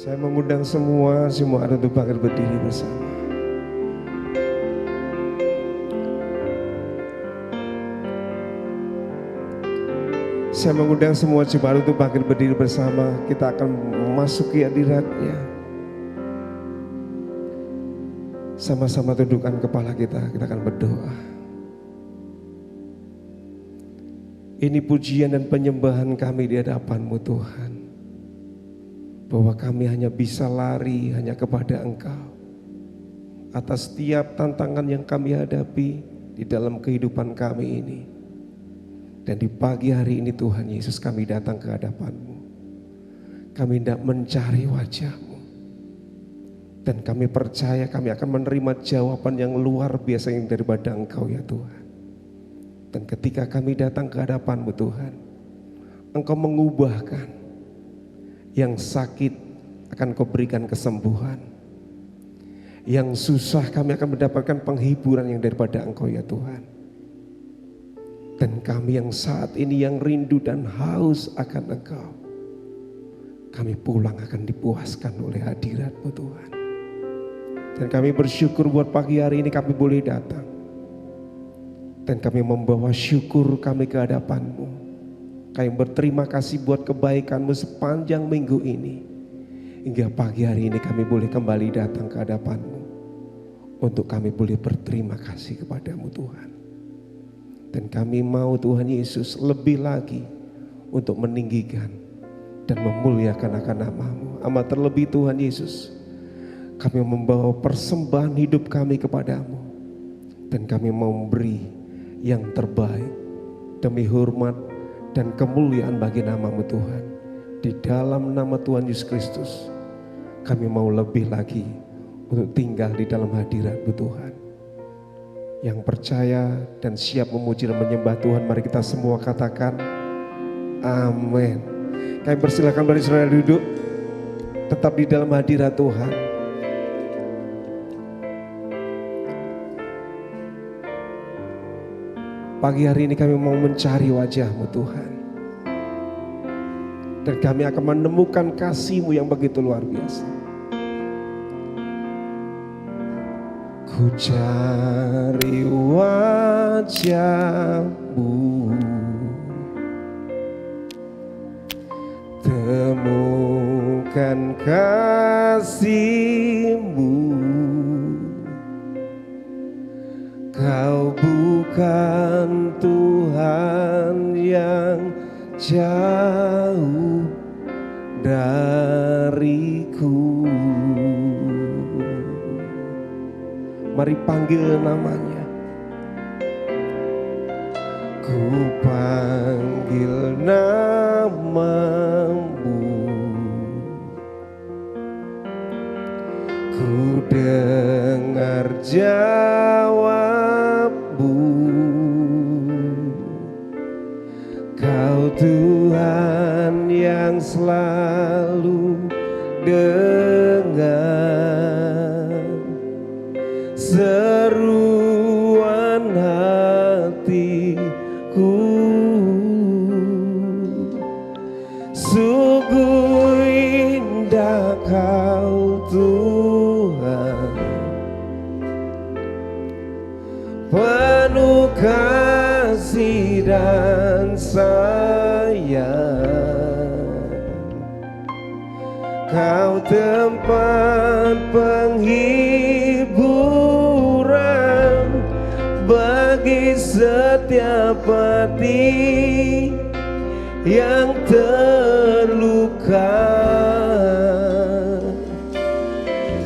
Saya mengundang semua jemaat untuk bangkit berdiri bersama. Saya mengundang semua jemaat untuk bangkit berdiri bersama. Kita akan memasuki hadirat-Nya. Sama-sama tundukkan kepala kita akan berdoa. Ini pujian dan penyembahan kami di hadapan-Mu Tuhan. Bahwa kami hanya bisa lari hanya kepada Engkau. Atas setiap tantangan yang kami hadapi di dalam kehidupan kami ini. Dan di pagi hari ini Tuhan Yesus kami datang ke hadapan-Mu. Kami hendak mencari wajah-Mu. Dan kami percaya kami akan menerima jawaban yang luar biasa yang daripada Engkau ya Tuhan. Dan ketika kami datang ke hadapan-Mu Tuhan, Engkau mengubahkan yang sakit akan Kau berikan kesembuhan. Yang susah kami akan mendapatkan penghiburan yang daripada Engkau ya Tuhan. Dan kami yang saat ini yang rindu dan haus akan Engkau, kami pulang akan dipuaskan oleh hadirat-Mu Tuhan. Dan kami bersyukur buat pagi hari ini kami boleh datang. Dan kami membawa syukur kami ke hadapan-Mu. Kami berterima kasih buat kebaikan-Mu sepanjang minggu ini. Hingga pagi hari ini kami boleh kembali datang ke hadapan-Mu. Untuk kami boleh berterima kasih kepada-Mu Tuhan. Dan kami mau Tuhan Yesus lebih lagi untuk meninggikan dan memuliakan akan nama-Mu. Amat terlebih Tuhan Yesus, kami membawa persembahan hidup kami kepada-Mu. Dan kami mau memberi yang terbaik demi hormat dan kemuliaan bagi nama-Mu Tuhan. Di dalam nama Tuhan Yesus Kristus, kami mau lebih lagi untuk tinggal di dalam hadirat-Mu Tuhan. Yang percaya dan siap memuji dan menyembah Tuhan, mari kita semua katakan amin. Kami persilakan bagi saudara duduk, tetap di dalam hadirat Tuhan. Pagi hari ini kami mau mencari wajah-Mu Tuhan. Dan kami akan menemukan kasih-Mu yang begitu luar biasa. Ku cari wajah-Mu, temukan kasih-Mu. Kau bukan Tuhan yang jauh dariku. Mari panggil namanya. Ku panggil nama-Mu. Ku dengar jawab-Mu. Kau Tuhan yang selalu dengar seruan hatiku. Sungguh indah Kau Tuhan, penuh kasih dan sayang. Kau tempat penghiburan bagi setiap hati yang terluka.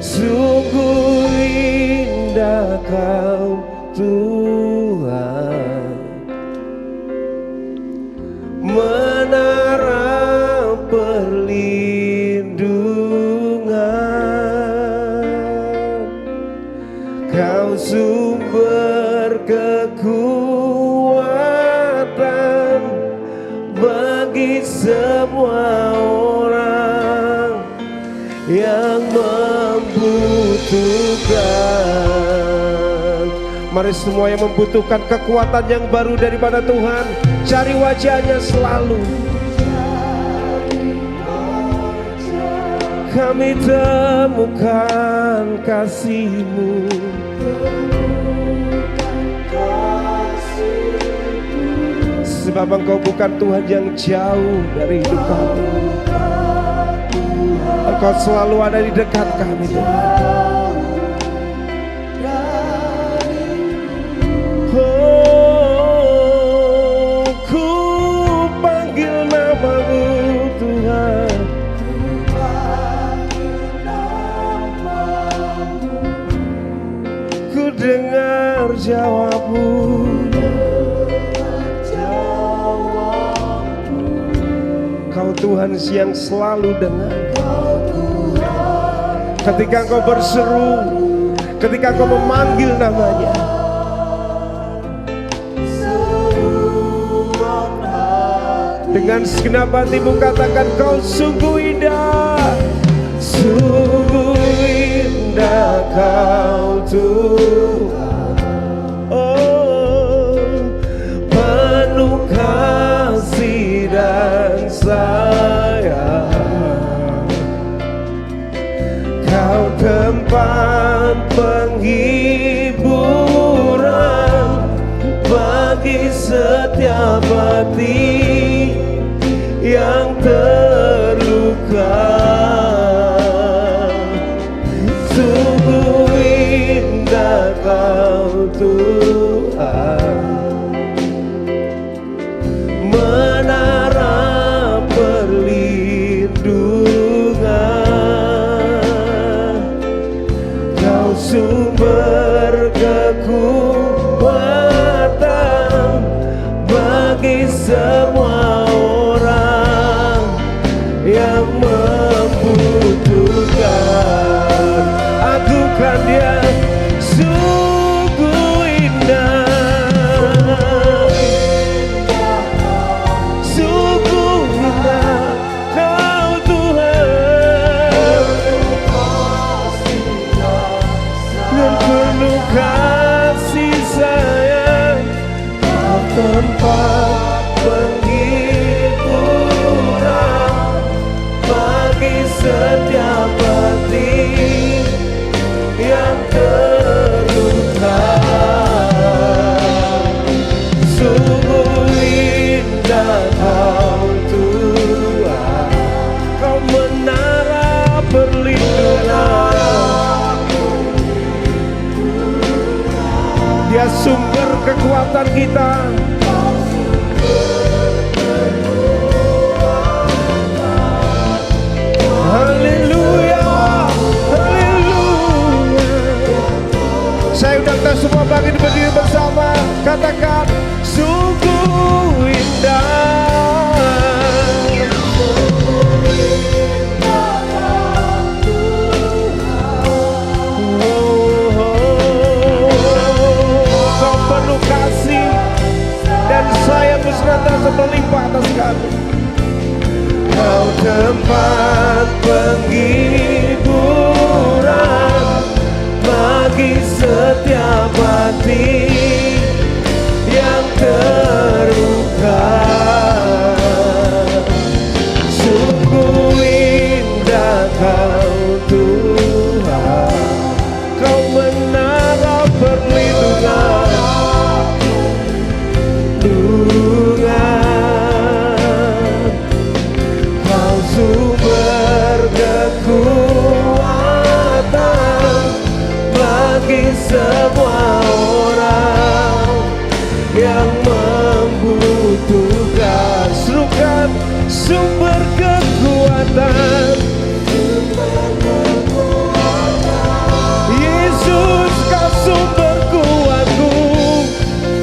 Sungguh indah Kau Tuhan, menara perlindungan. Kau sumber kekuatan bagi semua orang yang membutuhkan. Mari semua yang membutuhkan kekuatan yang baru daripada Tuhan, cari wajah-Nya selalu. kami temukan kasih-Mu. Sebab Engkau bukan Tuhan yang jauh dari hidup kami. Engkau selalu ada di dekat kami, Tuhan. Oh, ku panggil nama-Mu, Tuhan. Ku dengar jawab-Mu. Kau Tuhan yang selalu dengar. Ketika Engkau berseru, ketika Engkau memanggil namanya, dengan segenap hatimu katakan, Kau sungguh indah, sungguh indah Kau Tuhan. Oh, penuh kasih dan sayang. Kau tempat penghiburan bagi setiap hati yang terluka. Sungguh indah Kau Tuhan, menara perlindungan. Kau sumber kekuatan bagi semua orang yang membutuhkan. Agukan Dia, sungguh indah, sungguh indah Kau Tuhan, dan penuh kasih sayang. Kau tempat penghiburan bagi setiap hati yang terluka. Sungguh indah Kau Tuhan, Kau menara perlindungan. Dia sumber kekuatan kita. Haleluya, haleluya. Saya undang kita semua berdiri bersama, katakan, sungguh indah. Kau penuh kasih dan sayang-Mu senantiasa melimpah atas kami. Kau tempat penghiburan bagi setiap hati yang terluka. Sungguh indah Kau Tuhan, Kau menara perlindungan. Kau sumber kekuatan bagi semua orang yang membutuhkan. Serukan, sumber kekuatan. Yesus, Kau sumber kuatku,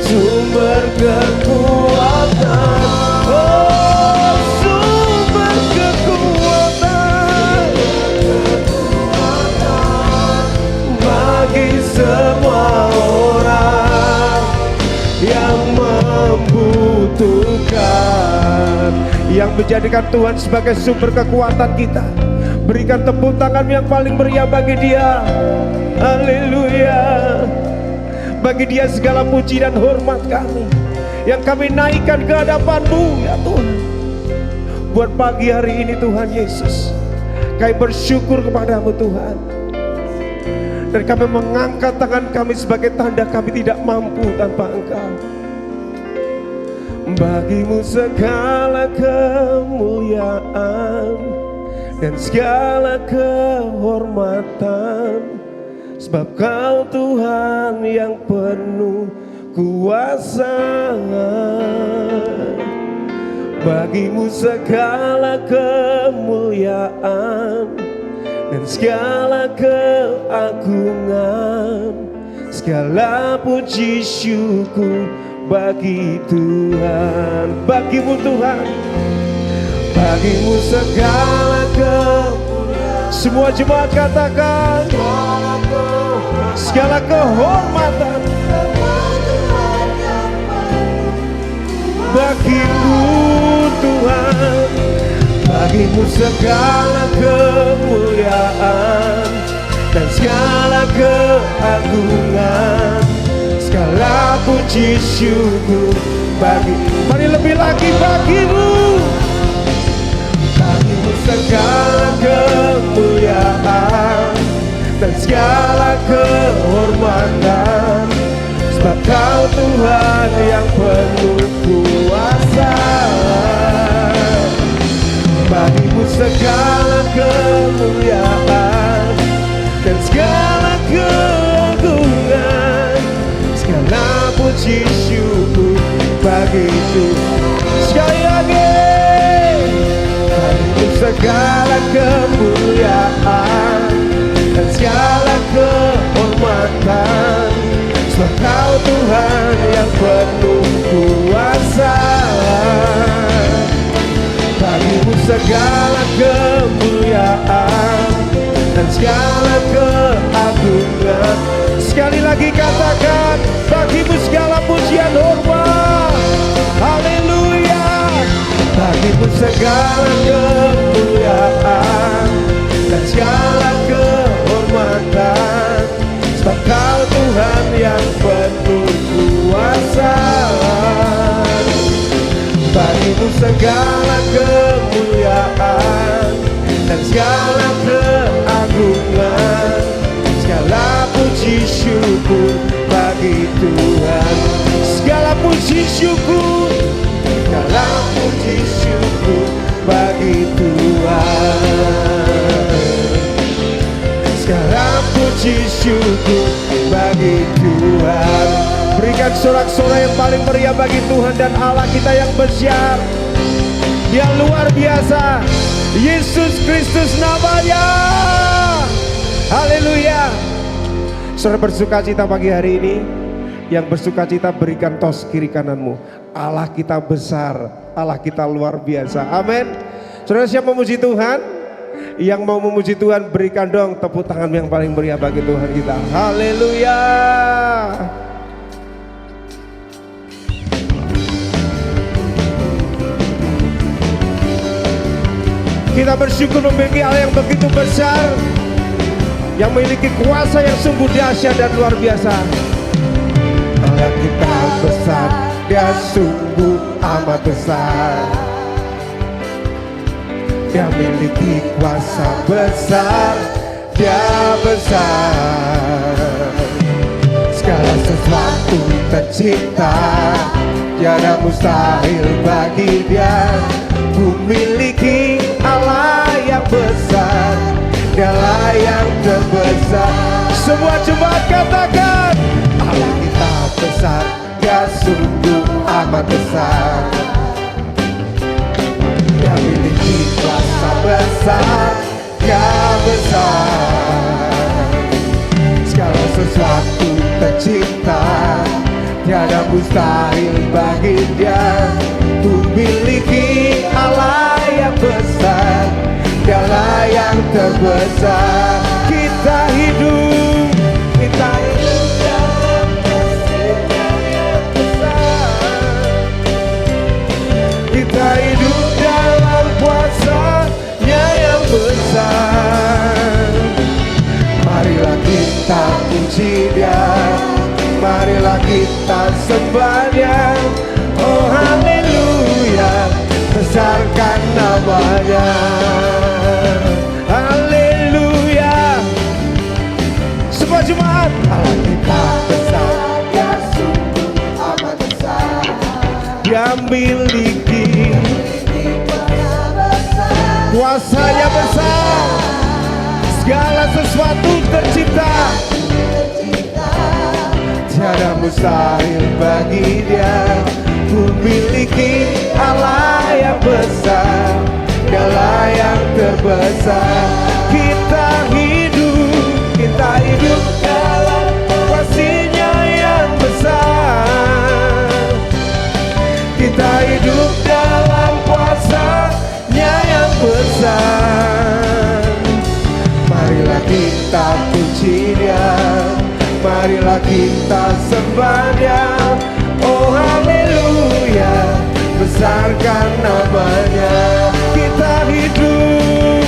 sumber kekuatan. Oh, sumber kekuatan bagi semua orang yang membutuhkan. Yang menjadikan Tuhan sebagai sumber kekuatan kita, berikan tepuk tangan yang paling meriah bagi Dia. Haleluya. Bagi Dia segala puji dan hormat kami, yang kami naikkan ke hadapan-Mu ya Tuhan. Buat pagi hari ini Tuhan Yesus, Kami bersyukur kepadamu Tuhan. Dan kami mengangkat tangan kami sebagai tanda kami tidak mampu tanpa Engkau. Bagimu segala kemuliaan dan segala kehormatan, sebab Kau Tuhan yang penuh kuasa. Bagimu segala kemuliaan dan segala keagungan, segala puji syukur bagi Tuhan. Bagimu Tuhan, bagimu segala kemuliaan. Semua jemaat katakan, segala kehormatan bagimu Tuhan. Bagimu segala kemuliaan dan segala keagungan, segala puji syukur bagi. Mari lebih lagi bagimu. Bagimu segala kemuliaan dan segala kehormatan, sebab Kau Tuhan yang penuh kuasa. Bagimu segala kemuliaan dan segala keagungan, segala puji syukur bagi Tuhan. Sekali lagi, bagimu segala kemuliaan dan segala kehormatan, sebab Kau Tuhan yang penuh kuasa. Bagimu segala kemuliaan dan segala keagungan. Sekali lagi katakan, bagimu segala pujian hormat. Haleluya. Bagimu segala kemuliaan dan segala kehormatan, sebab Kau Tuhan yang penuh kuasa. Bagimu segala kemuliaan dan segala keagungan, segala puji syukur bagi Tuhan. Segala puji syukur, segala puji syukur bagi Tuhan. Segala puji syukur bagi Tuhan. Berikan sorak-sorai yang paling meriah bagi Tuhan dan Allah kita yang besar, yang luar biasa. Yesus Kristus namanya. Haleluya. Saudara bersukacita pagi hari ini. Yang bersukacita berikan tos kiri kananmu. Allah kita besar, Allah kita luar biasa. Amin. Saudara siap memuji Tuhan? Yang mau memuji Tuhan berikan dong tepuk tangan yang paling meriah bagi Tuhan kita. Haleluya. Kita bersyukur memiliki Allah yang begitu besar, yang memiliki kuasa yang sungguh dahsyat dan luar biasa. Allah kita besar, Dia sungguh amat besar. Dia memiliki kuasa besar, Dia besar. Segala sesuatu tercipta, tiada mustahil bagi Dia. Memiliki Allah yang besar, Dialah yang terbesar. Semua jemaat katakan, Allah kita besar, Dia sungguh amat besar. Dia memiliki kuasa besar, Dia besar. Segala sesuatu tercipta, tiada mustahil bagi Dia. Memiliki Allah yang besar, Dialah yang terbesar. Kita hidup dalam kasih-Nya yang besar. Kita hidup dalam kuasa-Nya yang besar. Marilah kita puji Dia, marilah kita sembah Dia. Oh haleluya, besarkan namanya. miliki. Kuasanya besar, segala sesuatu tercipta. Tiada mustahil bagi Dia. Ku miliki Allah yang besar, segala yang terbesar. Kita hidup dalam kasih-Nya yang besar. Kita hidup dalam kuasa-Nya yang besar. Marilah kita puji Dia, marilah kita sembah Dia. Oh haleluya, besarkan namanya. Kita hidup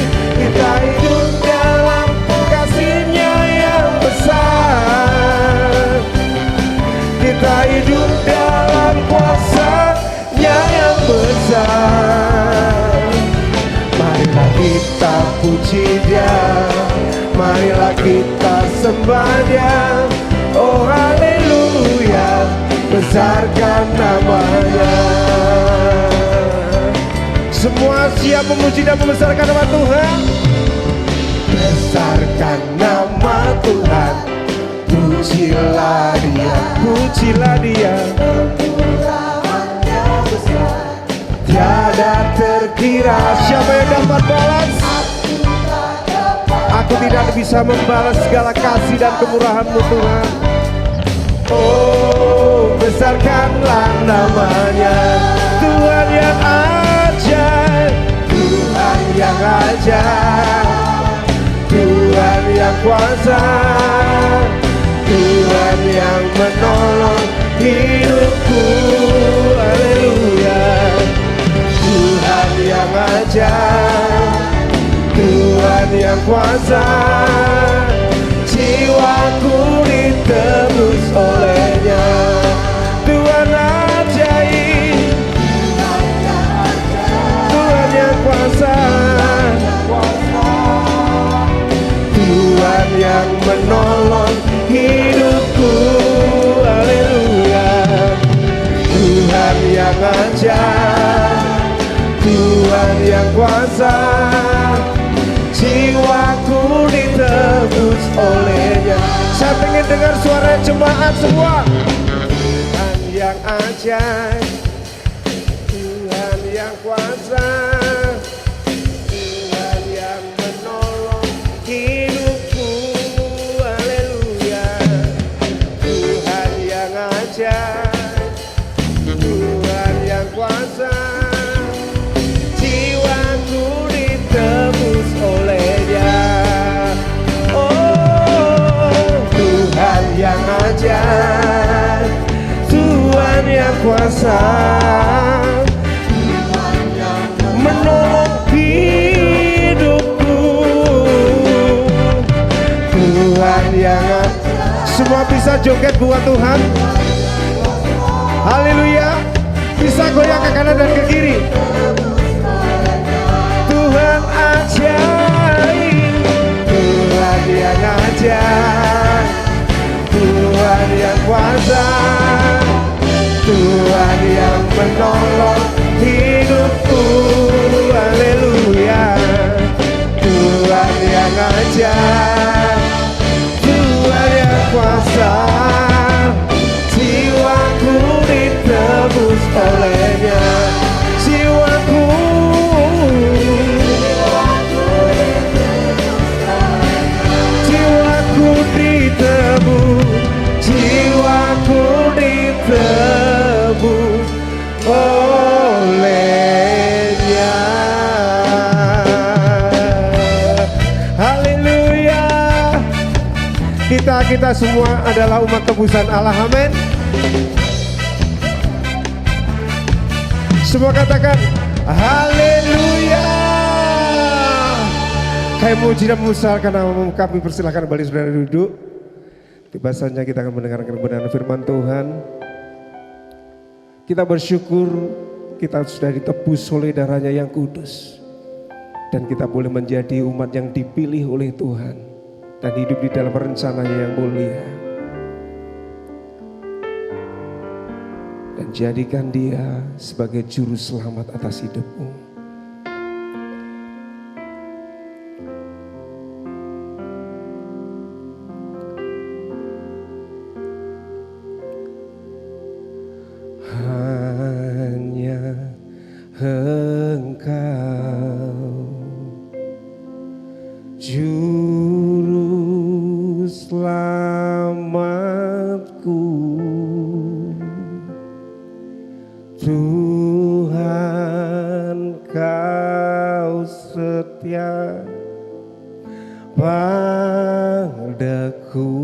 dalam kasih-Nya yang besar. Kita hidup dalam kuasa-Nya yang besar. Marilah kita puji Dia, marilah kita sembah Dia. Oh haleluya, besarkan namanya. Semua siap memuji dan membesarkan nama Tuhan. Besarkan nama Tuhan, pujilah Dia, pujilah Dia. Tiada terkira. Siapa yang dapat balas? Aku tidak bisa membalas segala kasih dan kemurahan-Mu Tuhan. Oh, besarkanlah namanya. Tuhan yang ajaib, Tuhan yang ajaib, Tuhan yang kuasa, Tuhan yang menolong hidupku. Haleluya. Tuhan yang ajaib, Tuhan yang kuasa, jiwaku ditebus oleh-Nya. Tuhan ajaib, Tuhan yang kuasa, Tuhan yang menolong hidupku. Haleluya. Tuhan yang ajaib, Tuhan yang kuasa, jiwaku ditebus oleh-Nya. Saya ingin dengar suara jemaat semua. Tuhan yang ajaib, Tuhan yang kuasa, Tuhan yang menolong hidupku. Haleluya. Tuhan yang ajaib, Tuhan yang kuasa, jiwaku ditebus oleh-Nya. Oh, Tuhan yang ajaib, Tuhan yang kuasa, menolong hidupku. Tuhan yang ajaib. Semua bisa joget buat Tuhan. Haleluya. Bisa goyang ke kanan dan ke kiri. Tuhan ajaib, Tuhan yang ajaib, Tuhan yang kuasa, Tuhan yang menolong hidupku. Haleluya. Tuhan yang ajaib, Tuhan yang kuasa, jiwaku ditebus oleh-Nya. Jiwaku ditebus, jiwaku ditebus oleh-Nya. Haleluya. Kita semua adalah umat tebusan Allah. Amin. Semua katakan haleluya. Kami memuji dan membesarkan nama-Mu. Kami persilahkan kembali saudara duduk. Tiba saatnya kita akan mendengarkan kebenaran firman Tuhan. Kita bersyukur kita sudah ditebus oleh darah-Nya yang kudus. Dan kita boleh menjadi umat yang dipilih oleh Tuhan. Dan hidup di dalam rencana-Nya yang mulia. dan jadikan dia sebagai juru selamat atas hidupmu. Hanya Engkau juru selamatku, Tuhan Kau setia padaku.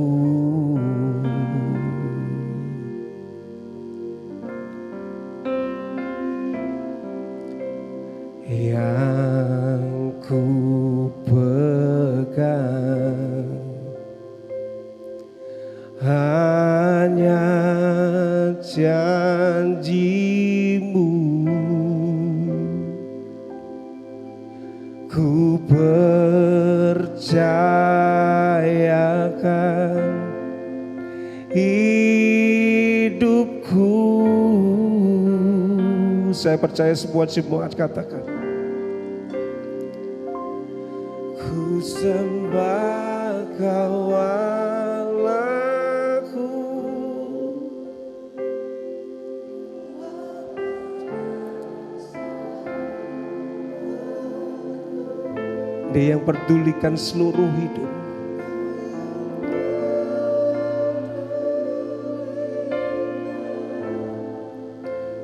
Yang ku pegang hanya janji-Mu, ku percayakan hidupku. Saya percaya semua jemaat katakan, ku sembah Kau Allahku. Dia yang pedulikan seluruh hidup.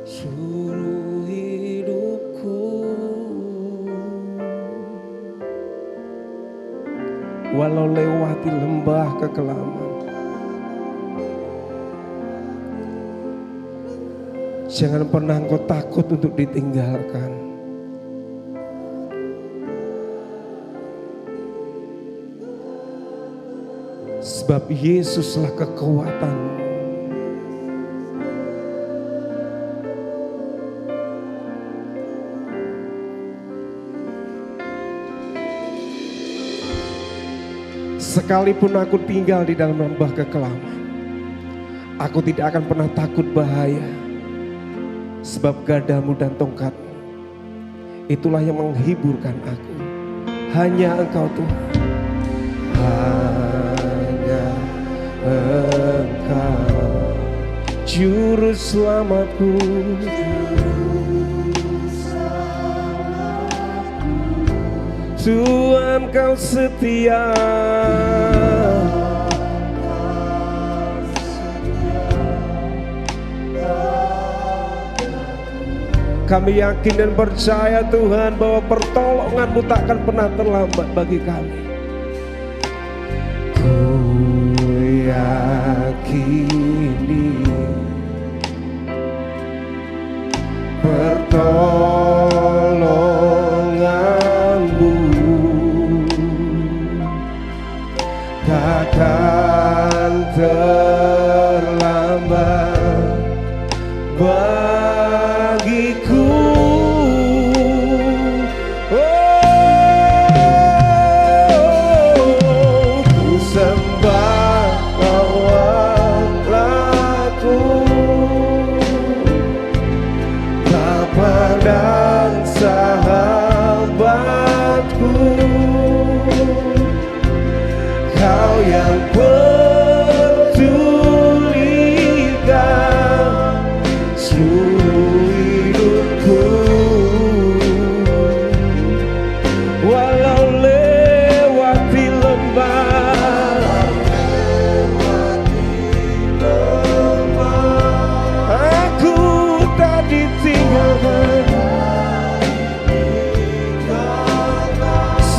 Seluruh hidupku, walau lewati lembah kekelaman, jangan pernah engkau takut untuk ditinggalkan. Sebab Yesuslah kekuatan. Sekalipun aku tinggal di dalam lembah kekelaman, aku tidak akan pernah takut bahaya. Sebab gadamu dan tongkatmu, itulah yang menghiburkan aku. Hanya Engkau Tuhan. Hanya Engkau juru selamatku. Tuhan Kau setia. Kami yakin dan percaya Tuhan bahwa pertolongan-Mu tak akan pernah terlambat bagi kami. Ku yakini pertolongan-Mu takkan terlambat bagiku. Oh, ku sembah Kau Allahku, Bapa dan sahabatku. Kau yang pedulikan seluruh hidupku, walau lewati lembah, aku tak ditinggalkan.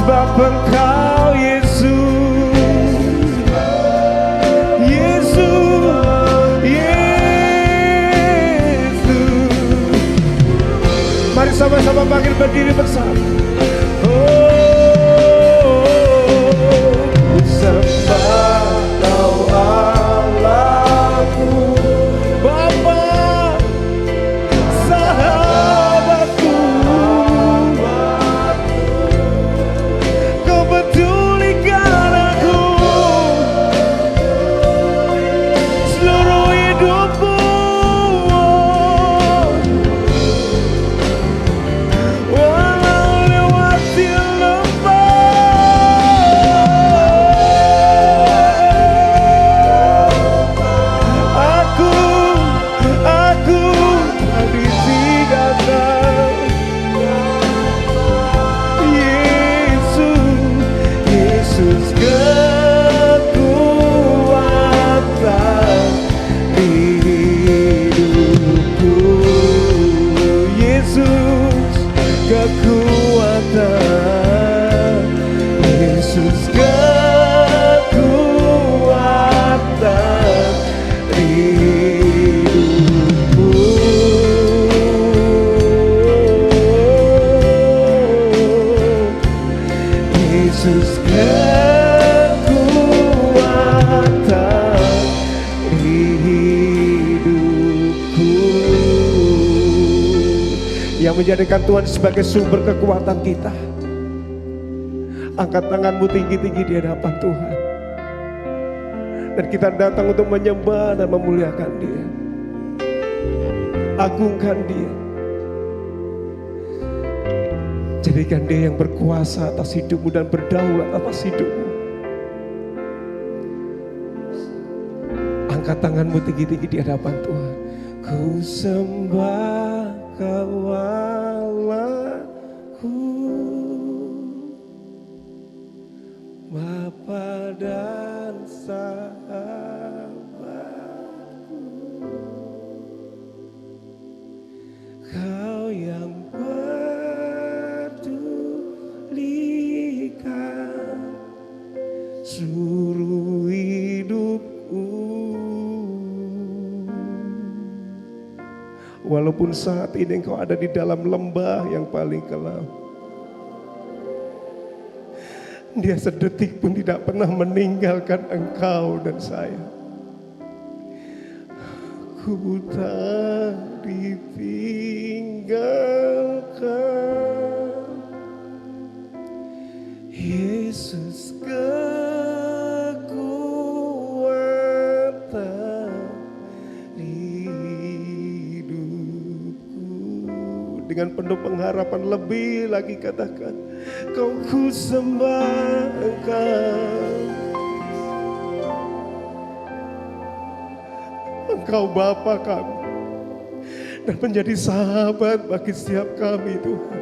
Sebab Engkau Yesus, mari sama-sama panggil berdiri bersama. Oh, ku sembah Kau Allahku, Bapa, sahabatku. Kau pedulikan aku seluruh hidupku. menjadikan Tuhan sebagai sumber kekuatan kita. Angkat tanganmu tinggi-tinggi di hadapan Tuhan. Dan kita datang untuk menyembah dan memuliakan Dia. Agungkan Dia. Jadikan Dia yang berkuasa atas hidupmu dan berdaulat atas hidupmu. Angkat tanganmu tinggi-tinggi di hadapan Tuhan. Ku sembah Kau Allahku, Bapa dan sahabatku, Kau yang pedulikan seluruh hidupku. Walaupun saat ini engkau ada di dalam lembah yang paling kelam, Dia sedetik pun tidak pernah meninggalkan engkau dan saya. Ku tak ditinggalkan, Yesus kekuatan hidupku. Dengan penuh pengharapan lebih lagi katakan, Kau ku sembah Engkau Bapa kami dan menjadi sahabat bagi setiap kami Tuhan.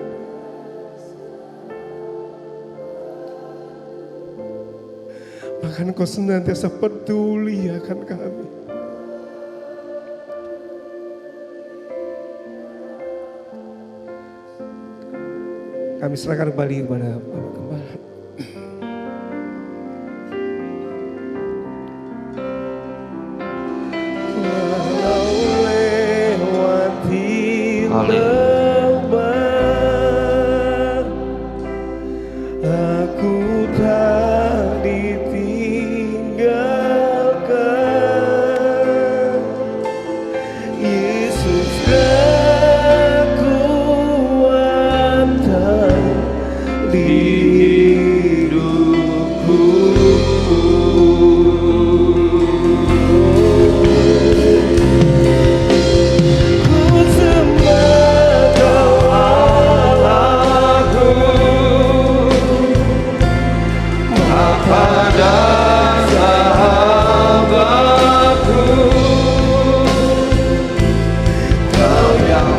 Bahkan Engkau senantiasa peduli akan kami. Kami serahkan kembali kepada Bapak Gembala. Walau lewati lembah, aku tak ditinggalkan, Yesus di hidupku. Ku sembah Kau Allahku, Bapa dan sahabatku, Kau yang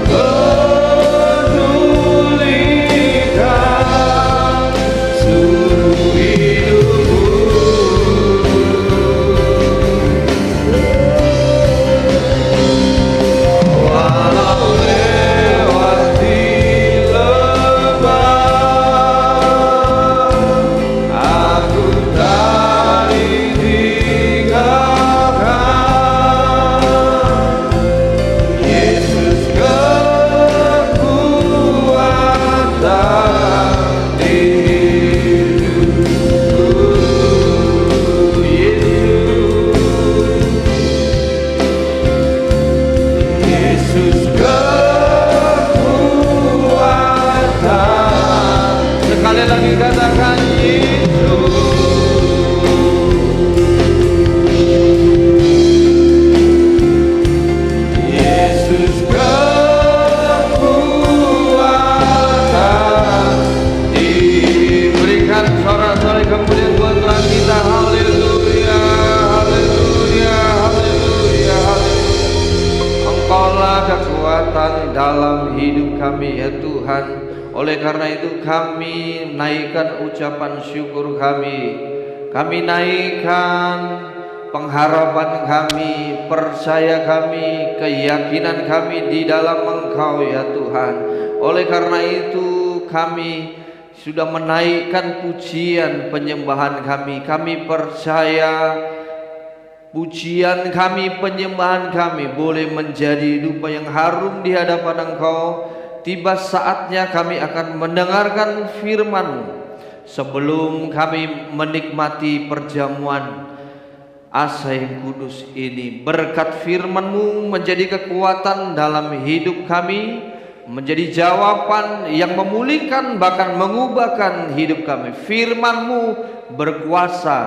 dalam hidup kami ya Tuhan. Oleh karena itu kami naikkan ucapan syukur kami. Kami naikkan pengharapan kami, percaya kami, keyakinan kami di dalam Engkau ya Tuhan. Oleh karena itu kami sudah menaikkan pujian penyembahan kami. Kami percaya pujian kami, penyembahan kami boleh menjadi dupa yang harum di hadapan Engkau. Tiba saatnya kami akan mendengarkan firman-Mu. Sebelum kami menikmati perjamuan asa yang kudus ini, berkat firman-Mu menjadi kekuatan dalam hidup kami. menjadi jawaban yang memulihkan bahkan mengubahkan hidup kami. Firman-Mu berkuasa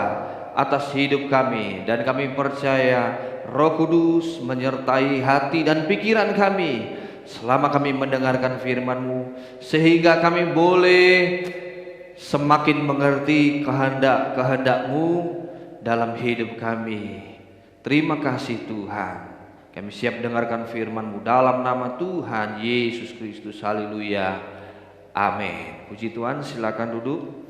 atas hidup kami, dan kami percaya Roh Kudus menyertai hati dan pikiran kami selama kami mendengarkan firman-Mu, sehingga kami boleh semakin mengerti kehendak-kehendak-Mu dalam hidup kami. Terima kasih Tuhan. Kami siap dengarkan firman-Mu dalam nama Tuhan Yesus Kristus. Haleluya. Amin. Puji Tuhan, silakan duduk.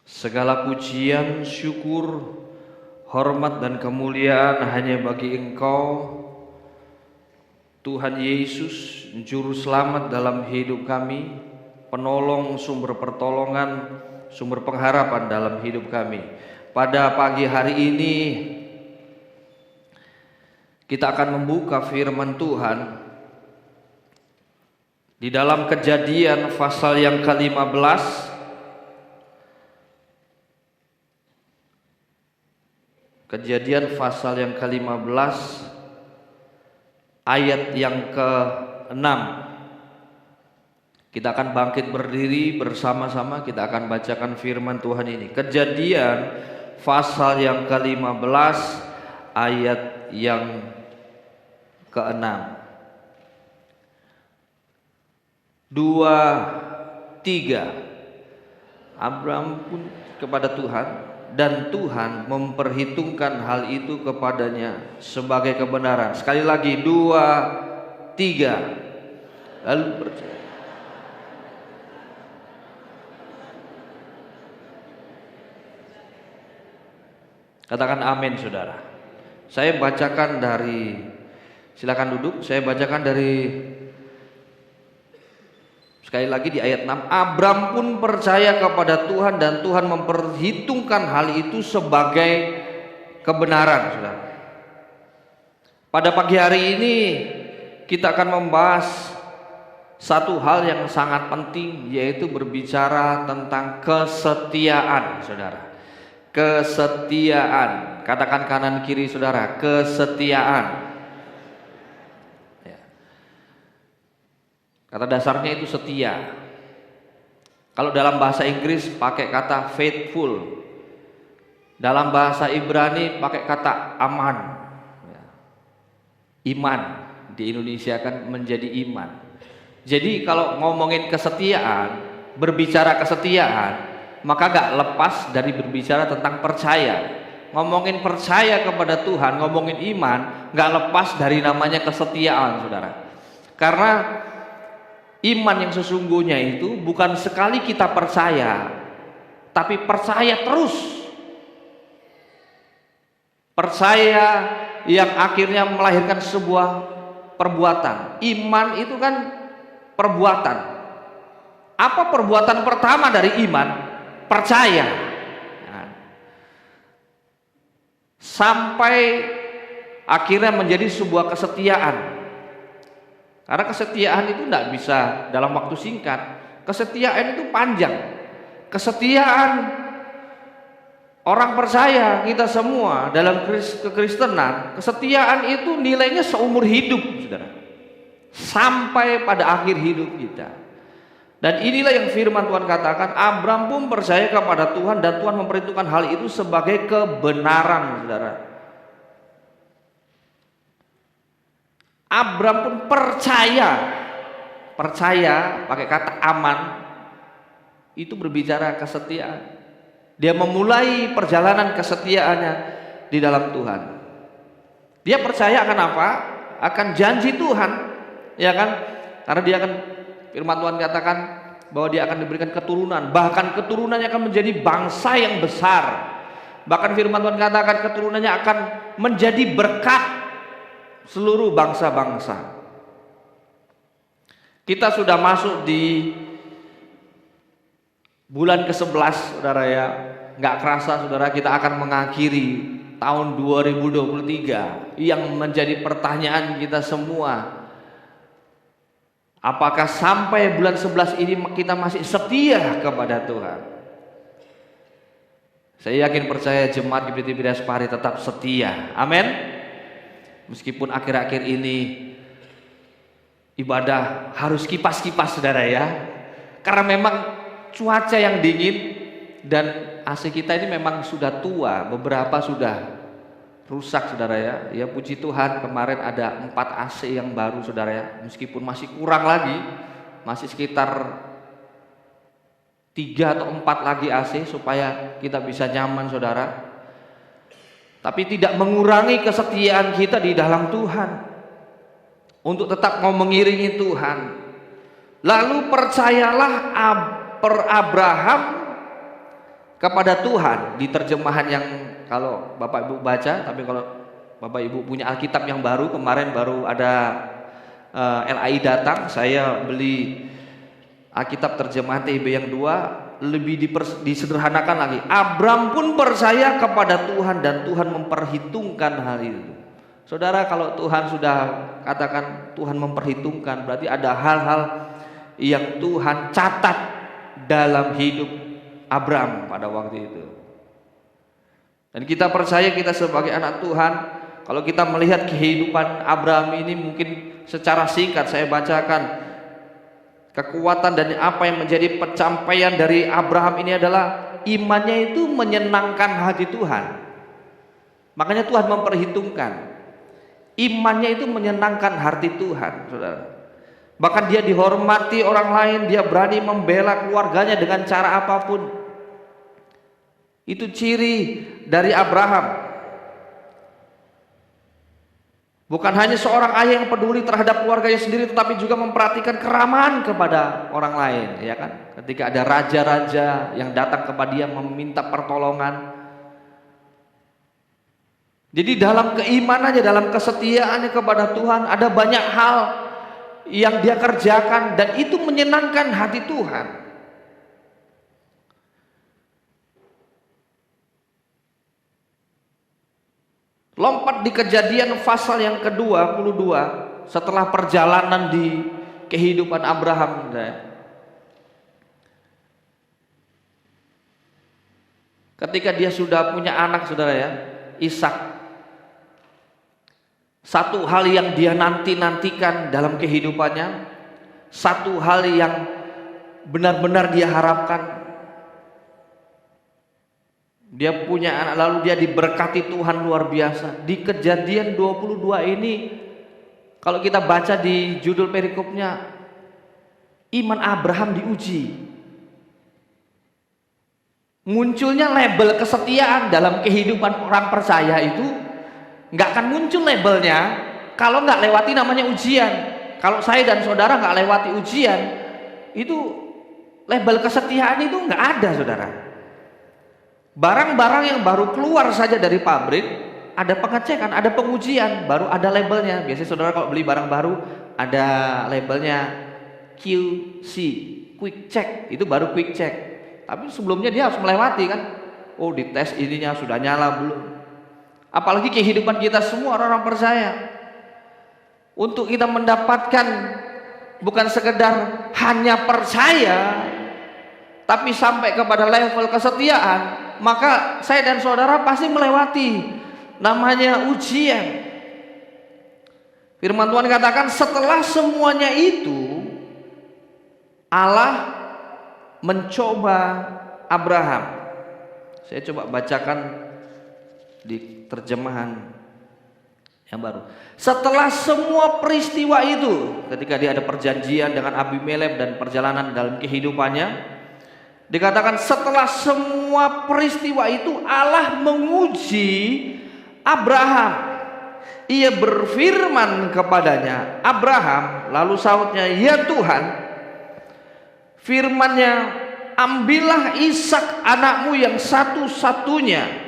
Segala pujian, syukur, hormat dan kemuliaan hanya bagi Engkau, Tuhan Yesus, Juru Selamat dalam hidup kami, penolong, sumber pertolongan, sumber pengharapan dalam hidup kami. Pada pagi hari ini kita akan membuka firman Tuhan di dalam Kejadian pasal yang ke-15. Kejadian pasal yang ke-15 ayat yang ke-6. Kita akan bangkit berdiri bersama-sama, kita akan bacakan firman Tuhan ini. Kejadian pasal yang ke-15 ayat yang ke-6. 2, 3. Abraham pun kepada Tuhan, dan Tuhan memperhitungkan hal itu kepadanya sebagai kebenaran. Sekali lagi, 2, 3. Lalu percaya. Katakan amin, saudara. Saya bacakan dari, silakan duduk. Saya bacakan dari, sekali lagi di ayat 6. Abram pun percaya kepada Tuhan, dan Tuhan memperhitungkan hal itu sebagai kebenaran, saudara. Pada pagi hari ini kita akan membahas satu hal yang sangat penting, yaitu berbicara tentang kesetiaan, saudara. Kesetiaan. Katakan kanan kiri, saudara, kesetiaan. Kata dasarnya itu setia. Kalau dalam bahasa Inggris pakai kata faithful, dalam bahasa Ibrani pakai kata aman. Iman di Indonesia kan menjadi iman. Jadi kalau ngomongin kesetiaan, berbicara kesetiaan, maka gak lepas dari berbicara tentang percaya. Ngomongin percaya kepada Tuhan, ngomongin iman, gak lepas dari namanya kesetiaan, saudara. Karena iman yang sesungguhnya itu bukan sekali kita percaya, tapi percaya terus. Percaya yang akhirnya melahirkan sebuah perbuatan. Iman itu kan perbuatan. Apa perbuatan pertama dari iman? Percaya. Sampai akhirnya menjadi sebuah kesetiaan. Karena kesetiaan itu tidak bisa dalam waktu singkat. Kesetiaan itu panjang. Kesetiaan orang percaya, kita semua dalam kekristenan, kesetiaan itu nilainya seumur hidup, saudara. Sampai pada akhir hidup kita. Dan inilah yang firman Tuhan katakan, Abram pun percaya kepada Tuhan, dan Tuhan memperhitungkan hal itu sebagai kebenaran, saudara. Abram pun percaya pakai kata aman, itu berbicara kesetiaan. Dia memulai perjalanan kesetiaannya di dalam Tuhan. Dia percaya akan apa? Akan janji Tuhan, ya kan? Karena dia akan, firman Tuhan katakan bahwa dia akan diberikan keturunan, bahkan keturunannya akan menjadi bangsa yang besar. Bahkan firman Tuhan katakan keturunannya akan menjadi berkat seluruh bangsa-bangsa. Kita sudah masuk di bulan ke-11, saudara ya. Nggak kerasa, saudara, kita akan mengakhiri tahun 2023 yang menjadi pertanyaan kita semua. Apakah sampai bulan 11 ini kita masih setia kepada Tuhan? Saya yakin percaya jemaat GBT Bidaspari tetap setia. Amin. Meskipun akhir-akhir ini ibadah harus kipas-kipas saudara ya, karena memang cuaca yang dingin dan AC kita ini memang sudah tua, beberapa sudah rusak saudara ya. Ya puji Tuhan kemarin ada 4 AC yang baru saudara ya, meskipun masih kurang lagi, masih sekitar 3 atau 4 lagi AC supaya kita bisa nyaman saudara. Tapi tidak mengurangi kesetiaan kita di dalam Tuhan untuk tetap mau mengiringi Tuhan. Lalu percayalah Abraham kepada Tuhan, di terjemahan yang kalau Bapak Ibu baca, tapi kalau Bapak Ibu punya Alkitab yang baru, kemarin baru ada LAI datang, saya beli Alkitab terjemahan TIB yang 2, lebih disederhanakan lagi. Abram pun percaya kepada Tuhan dan Tuhan memperhitungkan hal itu. Saudara, kalau Tuhan sudah katakan Tuhan memperhitungkan, berarti ada hal-hal yang Tuhan catat dalam hidup Abram pada waktu itu. Dan kita percaya, kita sebagai anak Tuhan, kalau kita melihat kehidupan Abram ini, mungkin secara singkat saya bacakan kekuatan dan apa yang menjadi pencapaian dari Abraham ini adalah imannya itu menyenangkan hati Tuhan. Makanya Tuhan memperhitungkan. Imannya itu menyenangkan hati Tuhan, saudara. Bahkan dia dihormati orang lain, dia berani membela keluarganya dengan cara apapun. Itu ciri dari Abraham. Bukan hanya seorang ayah yang peduli terhadap keluarganya sendiri, tetapi juga memperhatikan keramahan kepada orang lain, ya kan? Ketika ada raja-raja yang datang kepada dia meminta pertolongan. Jadi dalam keimanannya, dalam kesetiaannya kepada Tuhan, ada banyak hal yang dia kerjakan dan itu menyenangkan hati Tuhan. Lompat di Kejadian pasal yang ke-22 setelah perjalanan di kehidupan Abraham. Ketika dia sudah punya anak saudara ya, Ishak. Satu hal yang dia nantikan dalam kehidupannya, satu hal yang benar-benar dia harapkan. Dia punya anak, lalu dia diberkati Tuhan luar biasa. Di Kejadian 22 ini, kalau kita baca di judul perikopnya, iman Abraham diuji. Munculnya label kesetiaan dalam kehidupan orang percaya itu nggak akan muncul labelnya kalau nggak lewati namanya ujian. Kalau saya dan saudara nggak lewati ujian, itu label kesetiaan itu nggak ada saudara. Barang-barang yang baru keluar saja dari pabrik, ada pengecekan, ada pengujian, baru ada labelnya. Biasanya saudara kalau beli barang baru, ada labelnya QC, quick check, itu baru quick check. Tapi sebelumnya dia harus melewati kan, oh dites ininya sudah nyala belum. Apalagi kehidupan kita semua orang-orang percaya, untuk kita mendapatkan bukan sekedar hanya percaya, tapi sampai kepada level kesetiaan, maka saya dan saudara pasti melewati namanya ujian. Firman Tuhan katakan setelah semuanya itu Allah mencoba Abraham. Saya coba bacakan di terjemahan yang baru. Setelah semua peristiwa itu, ketika dia ada perjanjian dengan Abimelek dan perjalanan dalam kehidupannya, dikatakan setelah semua peristiwa itu Allah menguji Abraham. Ia berfirman kepadanya, Abraham, lalu sahutnya, ya Tuhan, firman-Nya, ambillah Ishak anakmu yang satu-satunya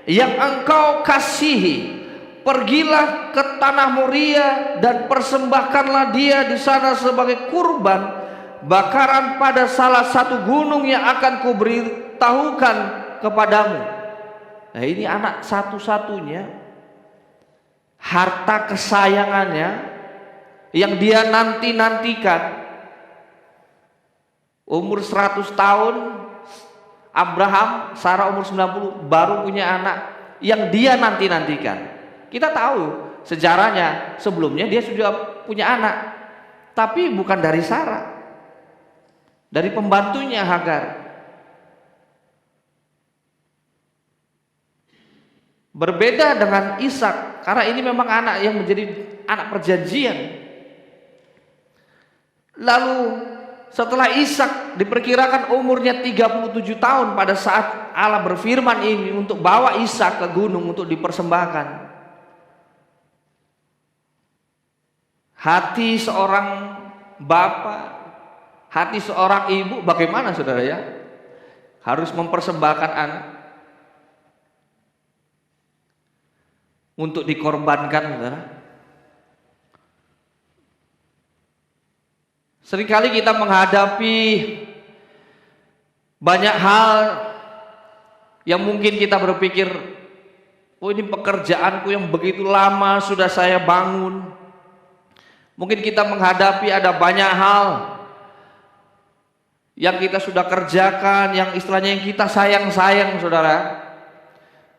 yang engkau kasihi, pergilah ke tanah Moria dan persembahkanlah dia di sana sebagai kurban bakaran pada salah satu gunung yang akan kuberitahukan kepadamu. Nah ini anak satu-satunya, harta kesayangannya yang dia nantikan. Umur 100 tahun Abraham, Sarah umur 90 baru punya anak yang dia nantikan. Kita tahu sejarahnya sebelumnya dia sudah punya anak, tapi bukan dari Sarah, dari pembantunya Hagar. Berbeda dengan Ishak, karena ini memang anak yang menjadi anak perjanjian. Lalu setelah Ishak diperkirakan umurnya 37 tahun pada saat Allah berfirman ini untuk bawa Ishak ke gunung untuk dipersembahkan. Hati seorang bapak, hati seorang ibu bagaimana saudara ya? Harus mempersembahkan anak untuk dikorbankan, saudara. Seringkali kita menghadapi banyak hal yang mungkin kita berpikir, oh ini pekerjaanku yang begitu lama sudah saya bangun. Mungkin kita menghadapi ada banyak hal yang kita sudah kerjakan, yang istilahnya yang kita sayang-sayang, saudara.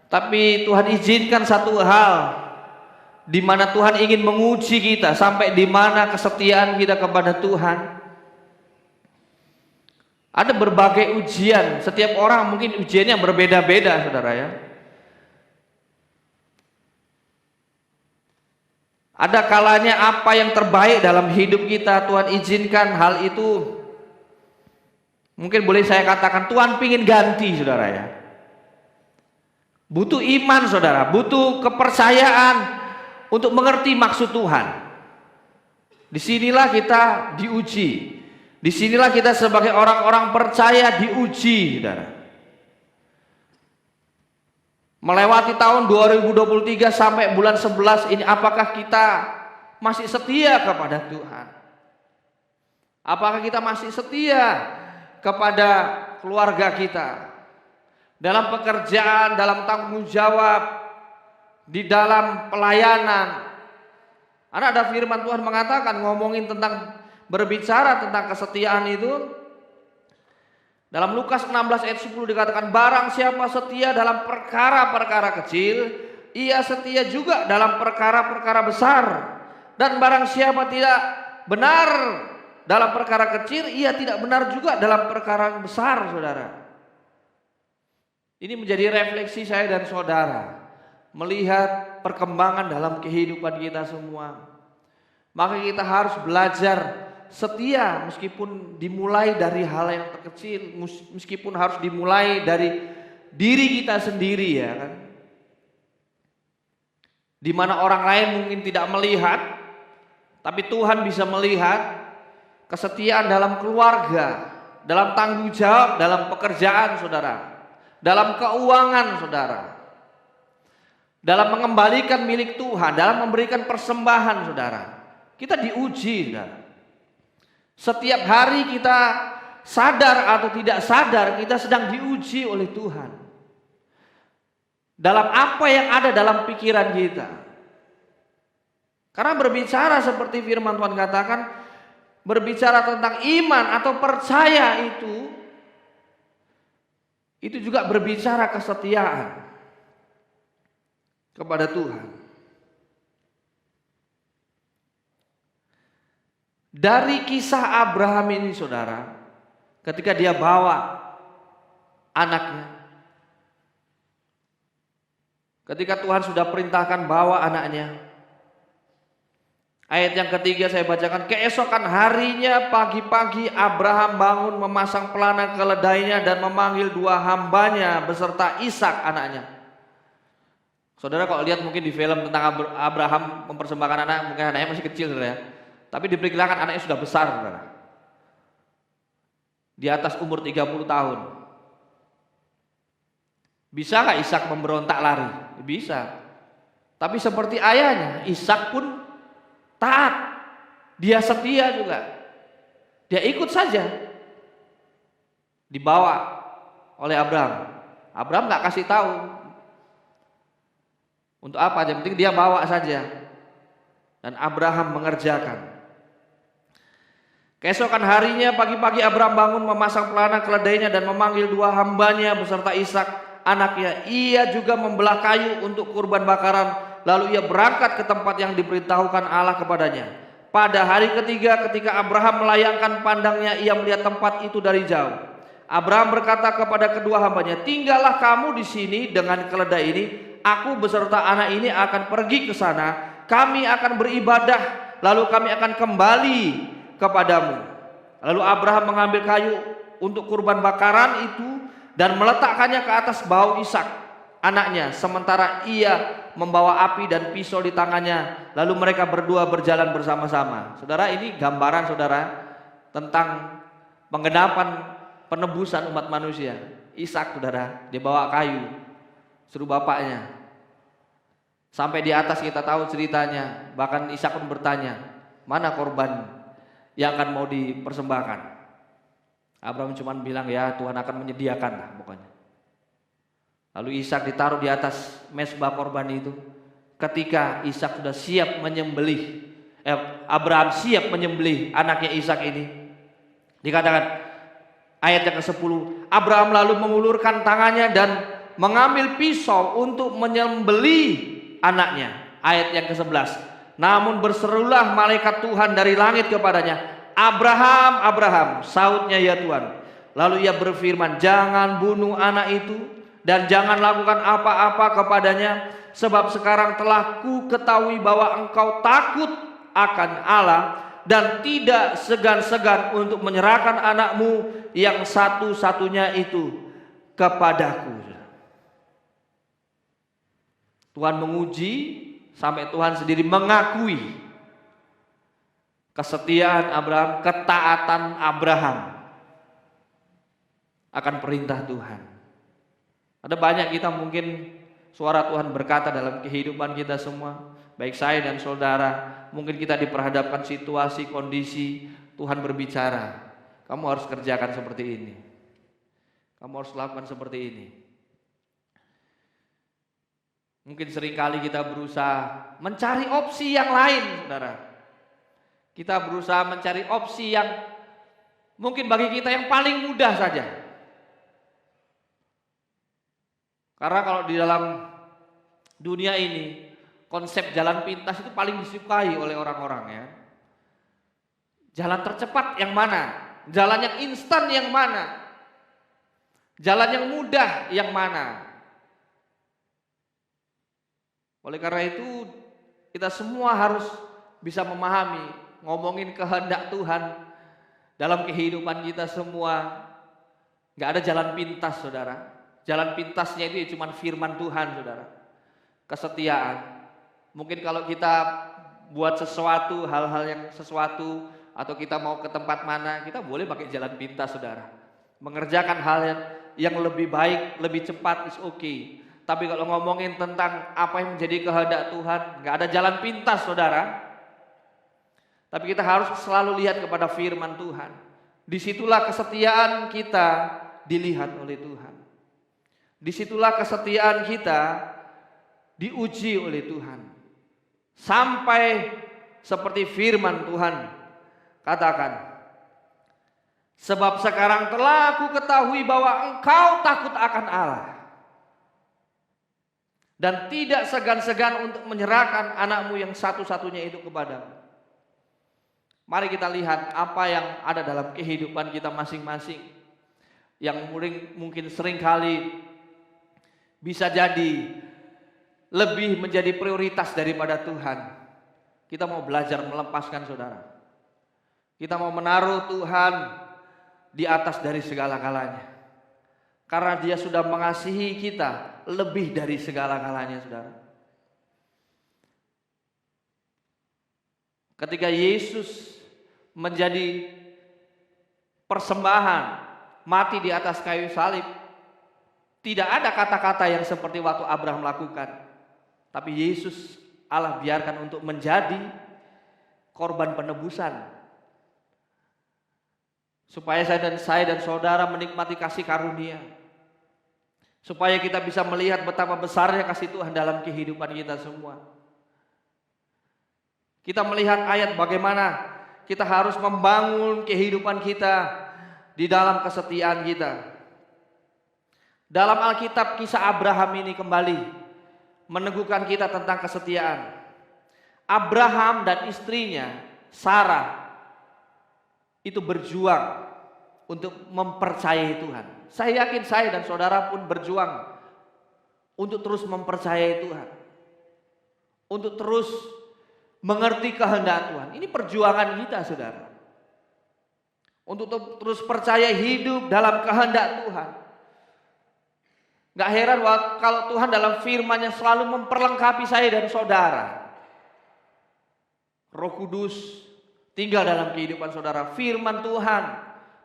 Tapi Tuhan izinkan satu hal, di mana Tuhan ingin menguji kita sampai di mana kesetiaan kita kepada Tuhan. Ada berbagai ujian, setiap orang mungkin ujiannya berbeda-beda, saudara ya. Ada kalanya apa yang terbaik dalam hidup kita Tuhan izinkan hal itu. Mungkin boleh saya katakan Tuhan ingin ganti, saudara ya. Butuh iman, saudara, butuh kepercayaan untuk mengerti maksud Tuhan. Disinilah kita diuji. Disinilah kita sebagai orang-orang percaya diuji, saudara. Melewati tahun 2023 sampai bulan 11 ini, apakah kita masih setia kepada Tuhan? Apakah kita masih setia kepada keluarga kita? Dalam pekerjaan, dalam tanggung jawab, di dalam pelayanan. Karena ada firman Tuhan mengatakan, ngomongin tentang berbicara tentang kesetiaan itu. Dalam Lukas 16 ayat 10 dikatakan, barang siapa setia dalam perkara-perkara kecil, ia setia juga dalam perkara-perkara besar. Dan barang siapa tidak benar dalam perkara kecil, ia tidak benar juga dalam perkara besar, saudara. Ini menjadi refleksi saya dan saudara, melihat perkembangan dalam kehidupan kita semua. Maka kita harus belajar setia meskipun dimulai dari hal yang terkecil, meskipun harus dimulai dari diri kita sendiri, ya kan. Di mana orang lain mungkin tidak melihat, tapi Tuhan bisa melihat kesetiaan dalam keluarga, dalam tanggung jawab, dalam pekerjaan, saudara. Dalam keuangan, saudara, dalam mengembalikan milik Tuhan, dalam memberikan persembahan, saudara, kita diuji, saudara. Setiap hari kita sadar atau tidak sadar, kita sedang diuji oleh Tuhan dalam apa yang ada dalam pikiran kita. Karena berbicara seperti firman Tuhan katakan, berbicara tentang iman atau percaya itu juga berbicara kesetiaan kepada Tuhan. Dari kisah Abraham ini, saudara, ketika dia bawa anaknya, ketika Tuhan sudah perintahkan bawa anaknya, ayat yang ketiga saya bacakan, keesokan harinya pagi-pagi Abraham bangun memasang pelana keledainya dan memanggil dua hambanya beserta Ishak anaknya. Saudara kalau lihat mungkin di film tentang Abraham mempersembahkan anak, mungkin anaknya masih kecil, saudara ya. Tapi diperkirakan anaknya sudah besar, saudara. Di atas umur 30 tahun. Bisa gak Ishak memberontak lari? Bisa. Tapi seperti ayahnya, Ishak pun taat, dia setia juga, dia ikut saja, dibawa oleh Abraham. Abraham nggak kasih tahu untuk apa, yang penting dia bawa saja, dan Abraham mengerjakan. Keesokan harinya pagi-pagi Abraham bangun memasang pelana keledainya dan memanggil dua hambanya beserta Ishak anaknya. Ia juga membelah kayu untuk kurban bakaran lalu ia berangkat ke tempat yang diberitahukan Allah kepadanya. Pada hari ketiga ketika Abraham melayangkan pandangnya, ia melihat tempat itu dari jauh. Abraham berkata kepada kedua hambanya, "Tinggallah kamu di sini dengan keledai ini, aku beserta anak ini akan pergi ke sana. Kami akan beribadah, lalu kami akan kembali kepadamu." Lalu Abraham mengambil kayu untuk kurban bakaran itu dan meletakkannya ke atas bahu Ishak anaknya, sementara ia membawa api dan pisau di tangannya. Lalu mereka berdua berjalan bersama-sama. Saudara, ini gambaran saudara tentang penggenapan penebusan umat manusia. Ishak saudara, dia bawa kayu, suruh bapaknya. Sampai di atas kita tahu ceritanya. Bahkan Ishak pun bertanya, "Mana korban yang akan mau dipersembahkan?" Abraham cuma bilang, "Ya Tuhan akan menyediakan lah pokoknya." Lalu Ishak ditaruh di atas mezbah korban itu. Ketika Ishak sudah siap menyembelih, Abraham siap menyembelih anaknya Ishak ini, dikatakan ayat yang ke-10, Abraham lalu mengulurkan tangannya dan mengambil pisau untuk menyembelih anaknya. Ayat yang ke-11, namun berserulah malaikat Tuhan dari langit kepadanya, "Abraham, Abraham." Sautnya, "Ya Tuhan." Lalu ia berfirman, "Jangan bunuh anak itu dan jangan lakukan apa-apa kepadanya, sebab sekarang telah ku ketahui bahwa engkau takut akan Allah dan tidak segan-segan untuk menyerahkan anakmu yang satu-satunya itu kepadaku." Tuhan menguji sampai Tuhan sendiri mengakui kesetiaan Abraham, ketaatan Abraham akan perintah Tuhan. Ada banyak kita mungkin suara Tuhan berkata dalam kehidupan kita semua, baik saya dan saudara, mungkin kita diperhadapkan situasi, kondisi, Tuhan berbicara, "Kamu harus kerjakan seperti ini, kamu harus lakukan seperti ini." Mungkin seringkali kita berusaha mencari opsi yang lain, saudara. Kita berusaha mencari opsi yang mungkin bagi kita yang paling mudah saja. Karena kalau di dalam dunia ini, konsep jalan pintas itu paling disukai oleh orang-orang ya. Jalan tercepat yang mana? Jalan yang instan yang mana? Jalan yang mudah yang mana? Oleh karena itu, kita semua harus bisa memahami, ngomongin kehendak Tuhan dalam kehidupan kita semua. Gak ada jalan pintas, saudara. Jalan pintasnya itu cuma firman Tuhan, saudara. Kesetiaan. Mungkin kalau kita buat sesuatu, hal-hal yang sesuatu, atau kita mau ke tempat mana, kita boleh pakai jalan pintas, saudara. Mengerjakan hal yang lebih baik, lebih cepat is okay. Tapi kalau ngomongin tentang apa yang menjadi kehendak Tuhan, gak ada jalan pintas, saudara. Tapi kita harus selalu lihat kepada firman Tuhan. Disitulah kesetiaan kita dilihat oleh Tuhan. Disitulah kesetiaan kita diuji oleh Tuhan. Sampai seperti firman Tuhan katakan, "Sebab sekarang telah aku ketahui bahwa engkau takut akan Allah dan tidak segan-segan untuk menyerahkan anakmu yang satu-satunya itu kepadamu." Mari kita lihat apa yang ada dalam kehidupan kita masing-masing, yang mungkin seringkali bisa jadi lebih menjadi prioritas daripada Tuhan. Kita mau belajar melepaskan, saudara. Kita mau menaruh Tuhan di atas dari segala-galanya. Karena Dia sudah mengasihi kita lebih dari segala-galanya, saudara. Ketika Yesus menjadi persembahan, mati di atas kayu salib, tidak ada kata-kata yang seperti waktu Abraham lakukan. Tapi Yesus Allah biarkan untuk menjadi korban penebusan, supaya saya dan saudara menikmati kasih karunia, supaya kita bisa melihat betapa besarnya kasih Tuhan dalam kehidupan kita semua. Kita melihat ayat bagaimana kita harus membangun kehidupan kita di dalam kesetiaan kita. Dalam Alkitab kisah Abraham ini kembali meneguhkan kita tentang kesetiaan. Abraham dan istrinya Sarah itu berjuang untuk mempercayai Tuhan. Saya yakin saya dan saudara pun berjuang untuk terus mempercayai Tuhan, untuk terus mengerti kehendak Tuhan. Ini perjuangan kita, saudara, untuk terus percaya hidup dalam kehendak Tuhan. Gak heran kalau Tuhan dalam firman-Nya selalu memperlengkapi saya dan saudara. Roh Kudus tinggal dalam kehidupan saudara. Firman Tuhan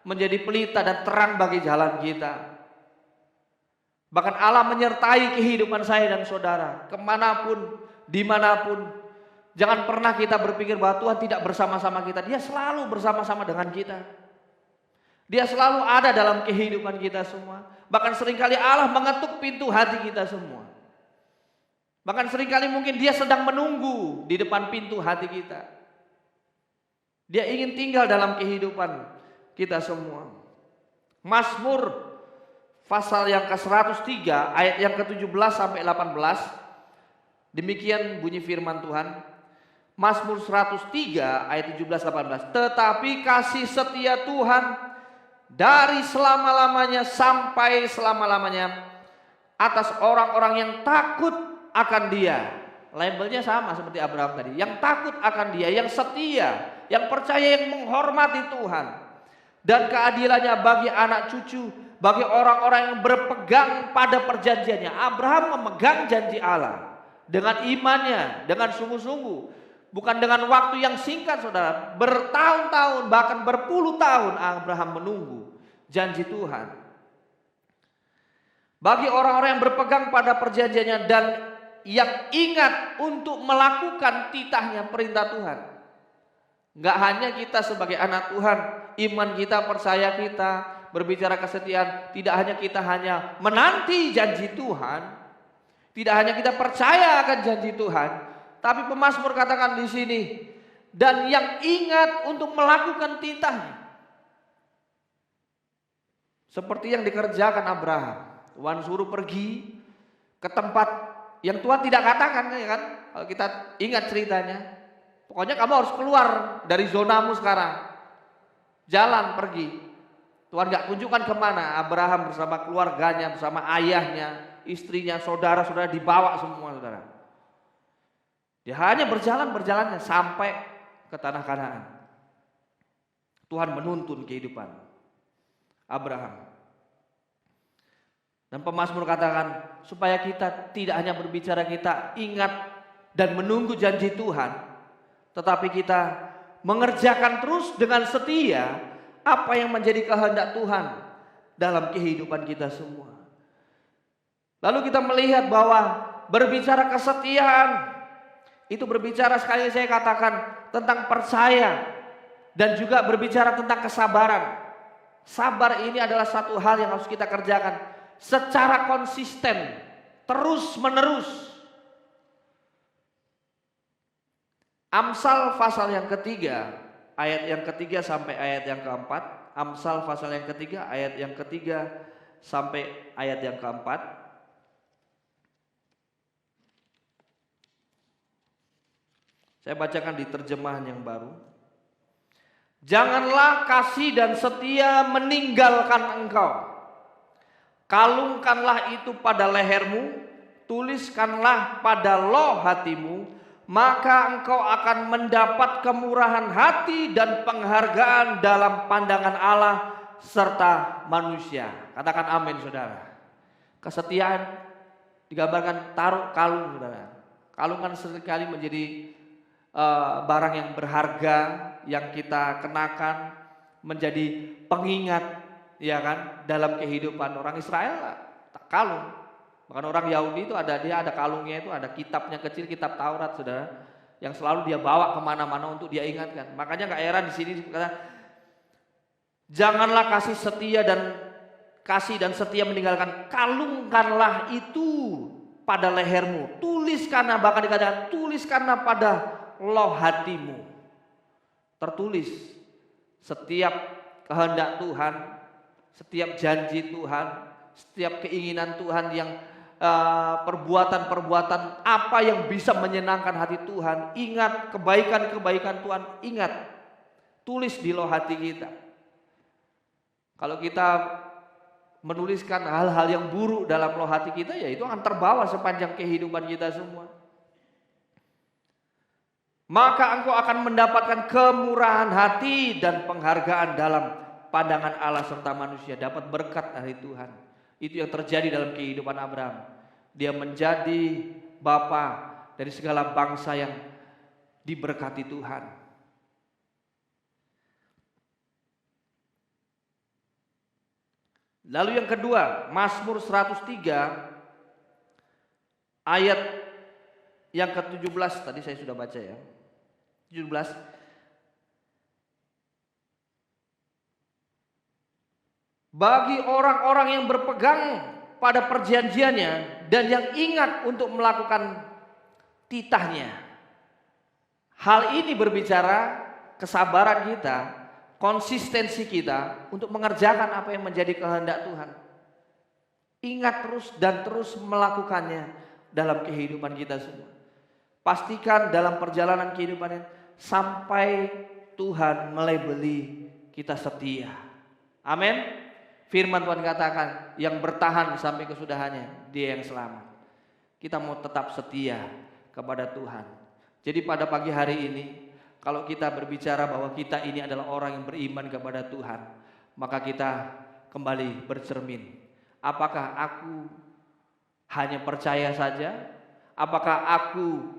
menjadi pelita dan terang bagi jalan kita. Bahkan Allah menyertai kehidupan saya dan saudara kemanapun, dimanapun. Jangan pernah kita berpikir bahwa Tuhan tidak bersama-sama kita. Dia selalu bersama-sama dengan kita. Dia selalu ada dalam kehidupan kita semua. Bahkan seringkali Allah mengetuk pintu hati kita semua. Bahkan seringkali mungkin Dia sedang menunggu di depan pintu hati kita. Dia ingin tinggal dalam kehidupan kita semua. Mazmur pasal yang ke-103 ayat yang ke-17 sampai 18. Demikian bunyi firman Tuhan. Mazmur 103 ayat 17-18. Tetapi kasih setia Tuhan dari selama-lamanya sampai selama-lamanya atas orang-orang yang takut akan Dia. Labelnya sama seperti Abraham tadi. Yang takut akan Dia, yang setia, yang percaya, yang menghormati Tuhan. Dan keadilannya bagi anak cucu, bagi orang-orang yang berpegang pada perjanjiannya. Abraham memegang janji Allah dengan imannya, dengan sungguh-sungguh. Bukan dengan waktu yang singkat, saudara. Bertahun-tahun, bahkan berpuluh tahun Abraham menunggu janji Tuhan. Bagi orang-orang yang berpegang pada perjanjiannya dan yang ingat untuk melakukan titahnya, perintah Tuhan. Gak hanya kita sebagai anak Tuhan, iman kita, percaya kita, berbicara kesetiaan. Tidak hanya kita hanya menanti janji Tuhan, tidak hanya kita percaya akan janji Tuhan, tapi pemazmur katakan di sini, dan yang ingat untuk melakukan titahnya. Seperti yang dikerjakan Abraham. Tuhan suruh pergi ke tempat yang Tuhan tidak katakan, ya kan? Kalau kita ingat ceritanya, pokoknya kamu harus keluar dari zonamu sekarang. Jalan pergi. Tuhan gak tunjukkan kemana. Abraham bersama keluarganya, bersama ayahnya, istrinya, saudara-saudara dibawa semua, saudara. Dia hanya berjalannya sampai ke tanah Kanaan. Tuhan menuntun kehidupan Abraham. Dan pemazmur katakan supaya kita tidak hanya berbicara, kita ingat dan menunggu janji Tuhan, tetapi kita mengerjakan terus dengan setia apa yang menjadi kehendak Tuhan dalam kehidupan kita semua. Lalu kita melihat bahwa berbicara kesetiaan itu berbicara, sekali saya katakan, tentang percaya dan juga berbicara tentang kesabaran. Sabar ini adalah satu hal yang harus kita kerjakan secara konsisten, terus menerus. Amsal pasal yang ketiga, ayat yang ketiga sampai ayat yang keempat. Amsal pasal yang ketiga, ayat yang ketiga sampai ayat yang keempat. Saya bacakan di terjemahan yang baru. Janganlah kasih dan setia meninggalkan engkau. Kalungkanlah itu pada lehermu, tuliskanlah pada loh hatimu, maka engkau akan mendapat kemurahan hati dan penghargaan dalam pandangan Allah serta manusia. Katakan amin, saudara. Kesetiaan digambarkan taruh kalung, saudara. Kalung kan seringkali menjadi barang yang berharga yang kita kenakan, menjadi pengingat, ya kan, dalam kehidupan orang Israel. Kalung, bahkan orang Yahudi itu ada kalungnya, itu ada kitabnya kecil, kitab Taurat, saudara, yang selalu dia bawa kemana-mana untuk dia ingatkan. Makanya gak heran di sini kata, janganlah kasih dan setia meninggalkan, kalungkanlah itu pada lehermu, tuliskanlah, bahkan dikatakan tuliskanlah pada loh hatimu. Tertulis setiap kehendak Tuhan, setiap janji Tuhan, setiap keinginan Tuhan yang perbuatan-perbuatan apa yang bisa menyenangkan hati Tuhan. Ingat kebaikan-kebaikan Tuhan, ingat, tulis di loh hati kita. Kalau kita menuliskan hal-hal yang buruk dalam loh hati kita, ya itu akan terbawa sepanjang kehidupan kita semua. Maka engkau akan mendapatkan kemurahan hati dan penghargaan dalam pandangan Allah serta manusia, dapat berkat dari Tuhan. Itu yang terjadi dalam kehidupan Abraham. Dia menjadi bapa dari segala bangsa yang diberkati Tuhan. Lalu yang kedua, Mazmur 103 ayat yang ke-17, tadi saya sudah baca ya. 17. Bagi orang-orang yang berpegang pada perjanjiannya dan yang ingat untuk melakukan titahnya. Hal ini berbicara kesabaran kita, konsistensi kita untuk mengerjakan apa yang menjadi kehendak Tuhan. Ingat terus dan terus melakukannya dalam kehidupan kita semua. Pastikan dalam perjalanan kehidupan sampai Tuhan melabeli kita setia. Amin. Firman Tuhan katakan, yang bertahan sampai kesudahannya, dia yang selamat. Kita mau tetap setia kepada Tuhan. Jadi pada pagi hari ini, kalau kita berbicara bahwa kita ini adalah orang yang beriman kepada Tuhan, maka kita kembali bercermin. Apakah aku hanya percaya saja? Apakah aku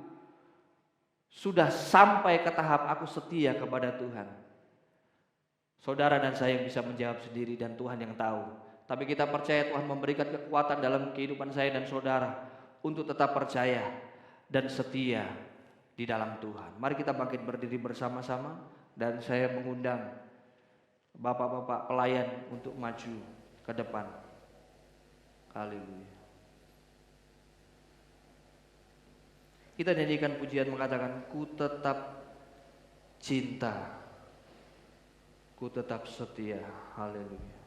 sudah sampai ke tahap aku setia kepada Tuhan? Saudara dan saya yang bisa menjawab sendiri dan Tuhan yang tahu. Tapi kita percaya Tuhan memberikan kekuatan dalam kehidupan saya dan saudara untuk tetap percaya dan setia di dalam Tuhan. Mari kita bangkit berdiri bersama-sama dan saya mengundang bapak-bapak pelayan untuk maju ke depan. Haleluya. Kita nyanyikan pujian mengatakan, ku tetap cinta, ku tetap setia. Haleluya.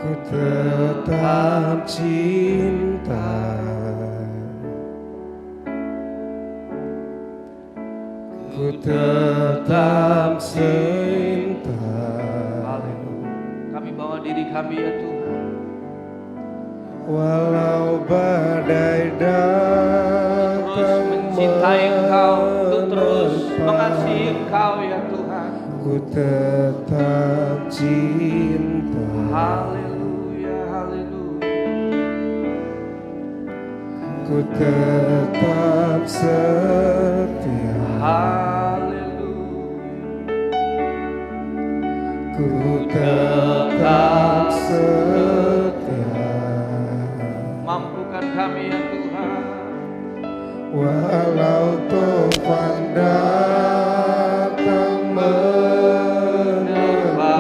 Ku tetap cinta, ku tetap cinta. Haleluya. Kami bawa diri kami ya Tuhan. Walau badai datang, terus mencintai Engkau, untuk terus mengasihi Engkau ya Tuhan. Ku tetap cinta. Haleluya, haleluya. Ku tetap setia. Haleluya. Ku tetap setia. Mampukan kami ya Tuhan. Walau topan datang menerpa,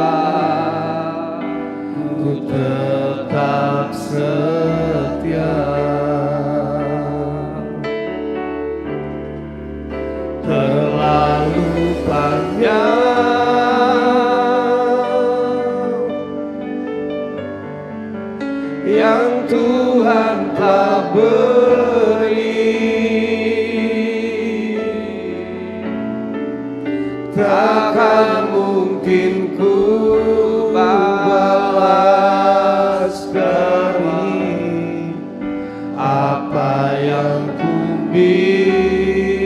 ku tetap setia. Terlalu panjang yang Tuhan telah beri, takkan mungkin ku balas dari apa yang ku miliki.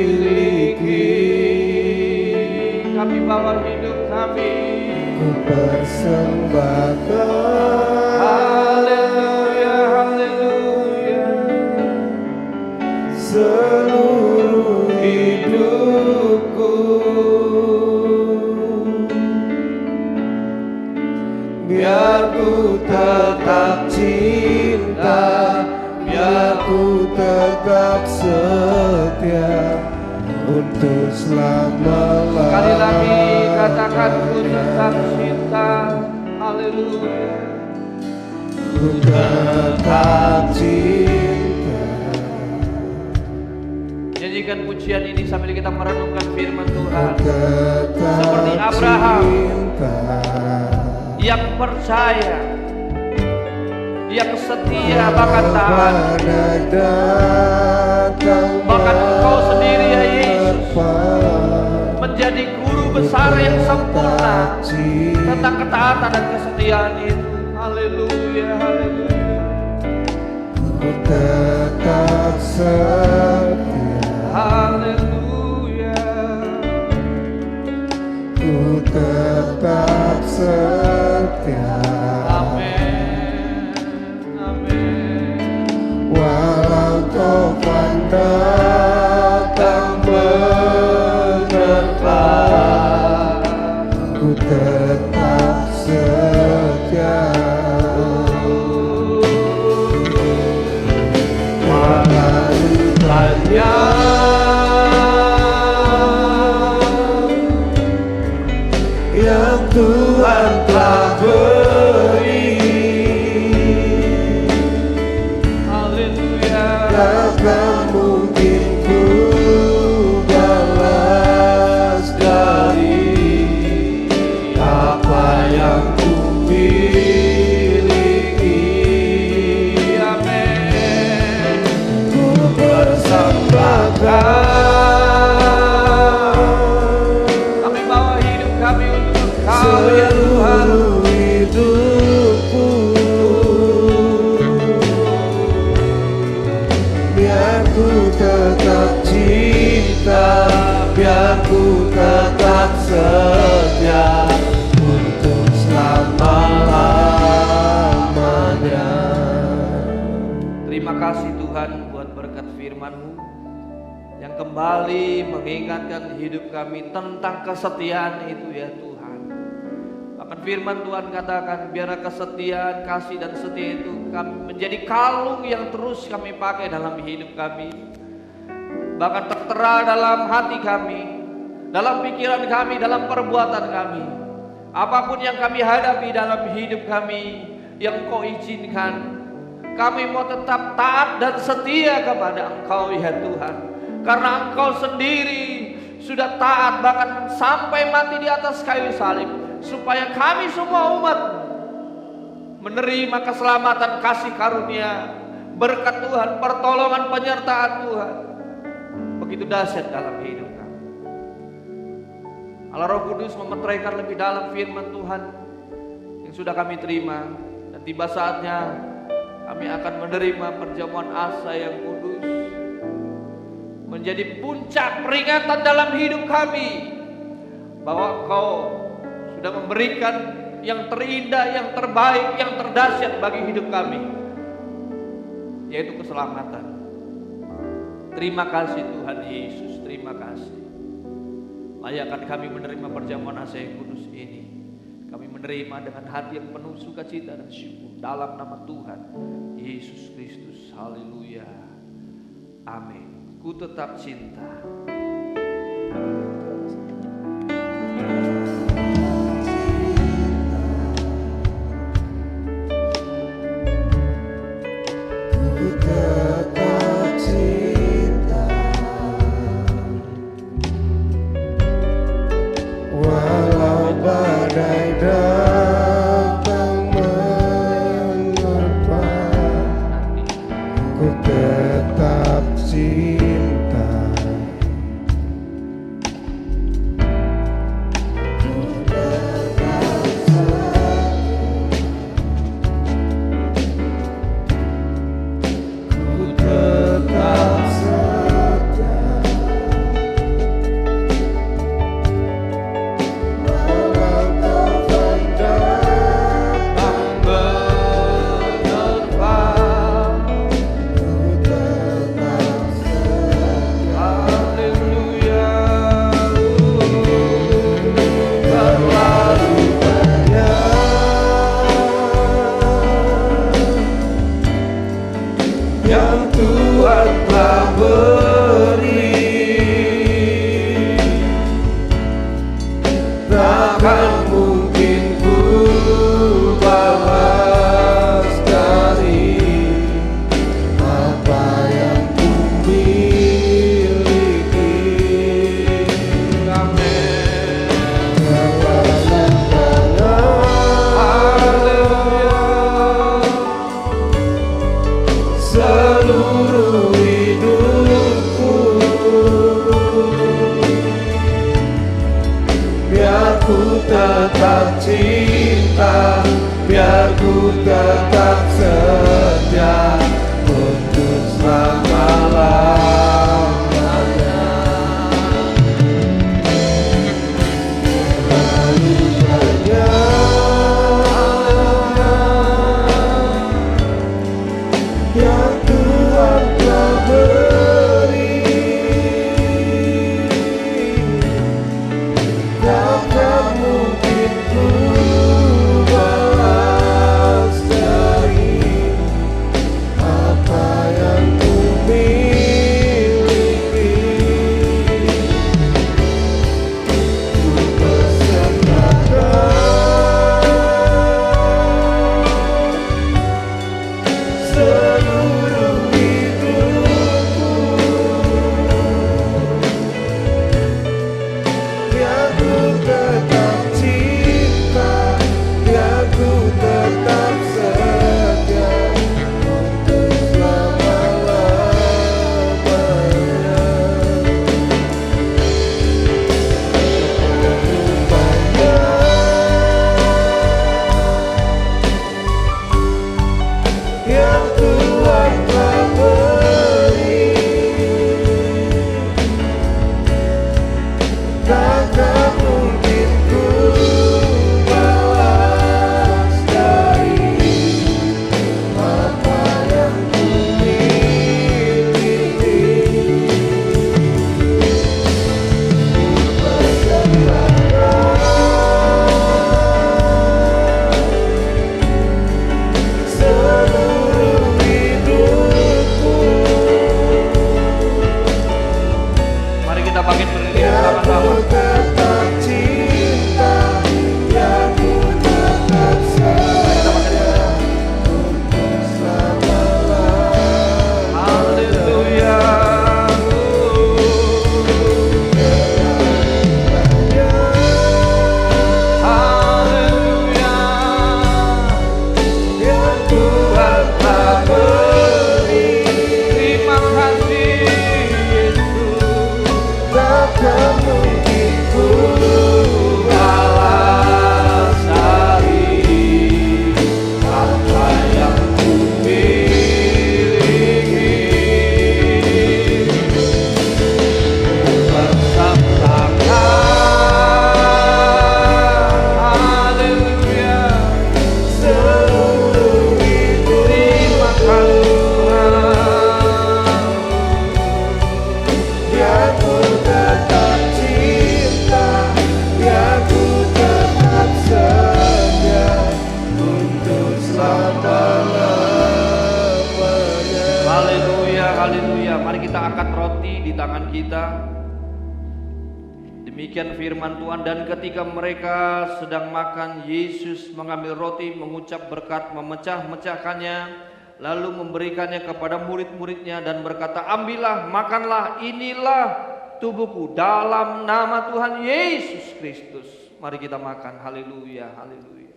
Kami bawa hidup kami, Ku persembahkan. haleluya, haleluya. Seluruh hidupku, biar ku tetap cinta, biar ku tetap setia untuk selama-lamanya. Sekali lagi katakan, ku tetap cinta. Haleluya. Ku tetap cinta. Nyanyikan pujian ini sambil kita merenungkan firman Tuhan. Tetap Seperti Abraham cinta. yang percaya, yang setia bahkan taat. Bahkan Engkau sendiri ya Yesus menjadi guru besar yang sempurna tentang ketaatan dan kesetiaan itu. Haleluya, haleluya. Ku tetap setia. Haleluya. Ku tetap setia. Amin, amin. Walau topan datang menerpa, ku tetap setia. Walau banyak yang Tuhan telah beri, Haleluya. takkan mungkin ku balas dari apa yang ku miliki. Amin. Ku persembahkan Kami bawa hidup kami untuk Engkau ya Tuhan. seluruh hidupku, biar ku tetap cinta, biar ku tetap setia untuk selama-lamanya. Terima kasih Tuhan buat berkat firman-Mu yang kembali mengingatkan hidup kami tentang kesetiaan itu ya Tuhan. Bahkan firman Tuhan katakan biarlah kesetiaan, kasih dan setia itu kami menjadi kalung yang terus kami pakai dalam hidup kami. Bahkan tertera dalam hati kami, dalam pikiran kami, dalam perbuatan kami. Apapun yang kami hadapi dalam hidup kami yang Kau izinkan, kami mau tetap taat dan setia kepada Engkau ya Tuhan. Karena Engkau sendiri sudah taat bahkan sampai mati di atas kayu salib, supaya kami semua umat menerima keselamatan, kasih karunia, berkat Tuhan, pertolongan, penyertaan Tuhan. Begitu dahsyat dalam hidup kami. Allah Roh Kudus memeteraikan lebih dalam firman Tuhan yang sudah kami terima. Dan tiba saatnya kami akan menerima perjamuan asa yang kudus, menjadi puncak peringatan dalam hidup kami bahwa Engkau sudah memberikan yang terindah, yang terbaik, yang terdahsyat bagi hidup kami, yaitu keselamatan. Terima kasih Tuhan Yesus, terima kasih. Layakkan kami menerima perjamuan asa yang kudus ini. Kami menerima dengan hati yang penuh sukacita dan syukur dalam nama Tuhan Yesus Kristus. Haleluya. Amin. Ku tetap cinta. Ku tetap cinta, walau badai datang menerpa, ku tetap cinta. tetap cinta, biar ku tetap setia untuk selama-lamanya. Terlalu banyak yang Tuhan telah beri, takkan mungkin ku balas dari apa yang ku miliki. Ku persembahkan seluruh hidupku, biar ku tetap cinta, biar ku tetap setia untuk selama-lamanya. Yang Tuhan telah beri, takkan mungkin ku balas dari apa yang ku miliki. Ku persembahkan seluruh hidupku, Mari kita bangkit berdiri biar ku bersama-sama. tetap cinta, biar ku tetap setia untuk selama-lamanya. Haleluya. Haleluya. Yang Tuhan telah beri, Terima kasih Yesus. takkan mungkin ku balas dari apa yang ku miliki. Haleluya. Seluruh hidup, Terima kasih Tuhan. biar ku tetap cinta, biar ku tetap setia untuk selama-lamanya. Haleluya, haleluya. Mari kita angkat roti di tangan kita. Demikian firman Tuhan, dan ketika mereka sedang makan, Yesus mengambil roti, mengucap berkat, memecah-mecahkannya, lalu memberikannya kepada murid-muridnya dan berkata, ambillah, makanlah, inilah tubuhku dalam nama Tuhan Yesus Kristus. Mari kita makan. Haleluya, haleluya.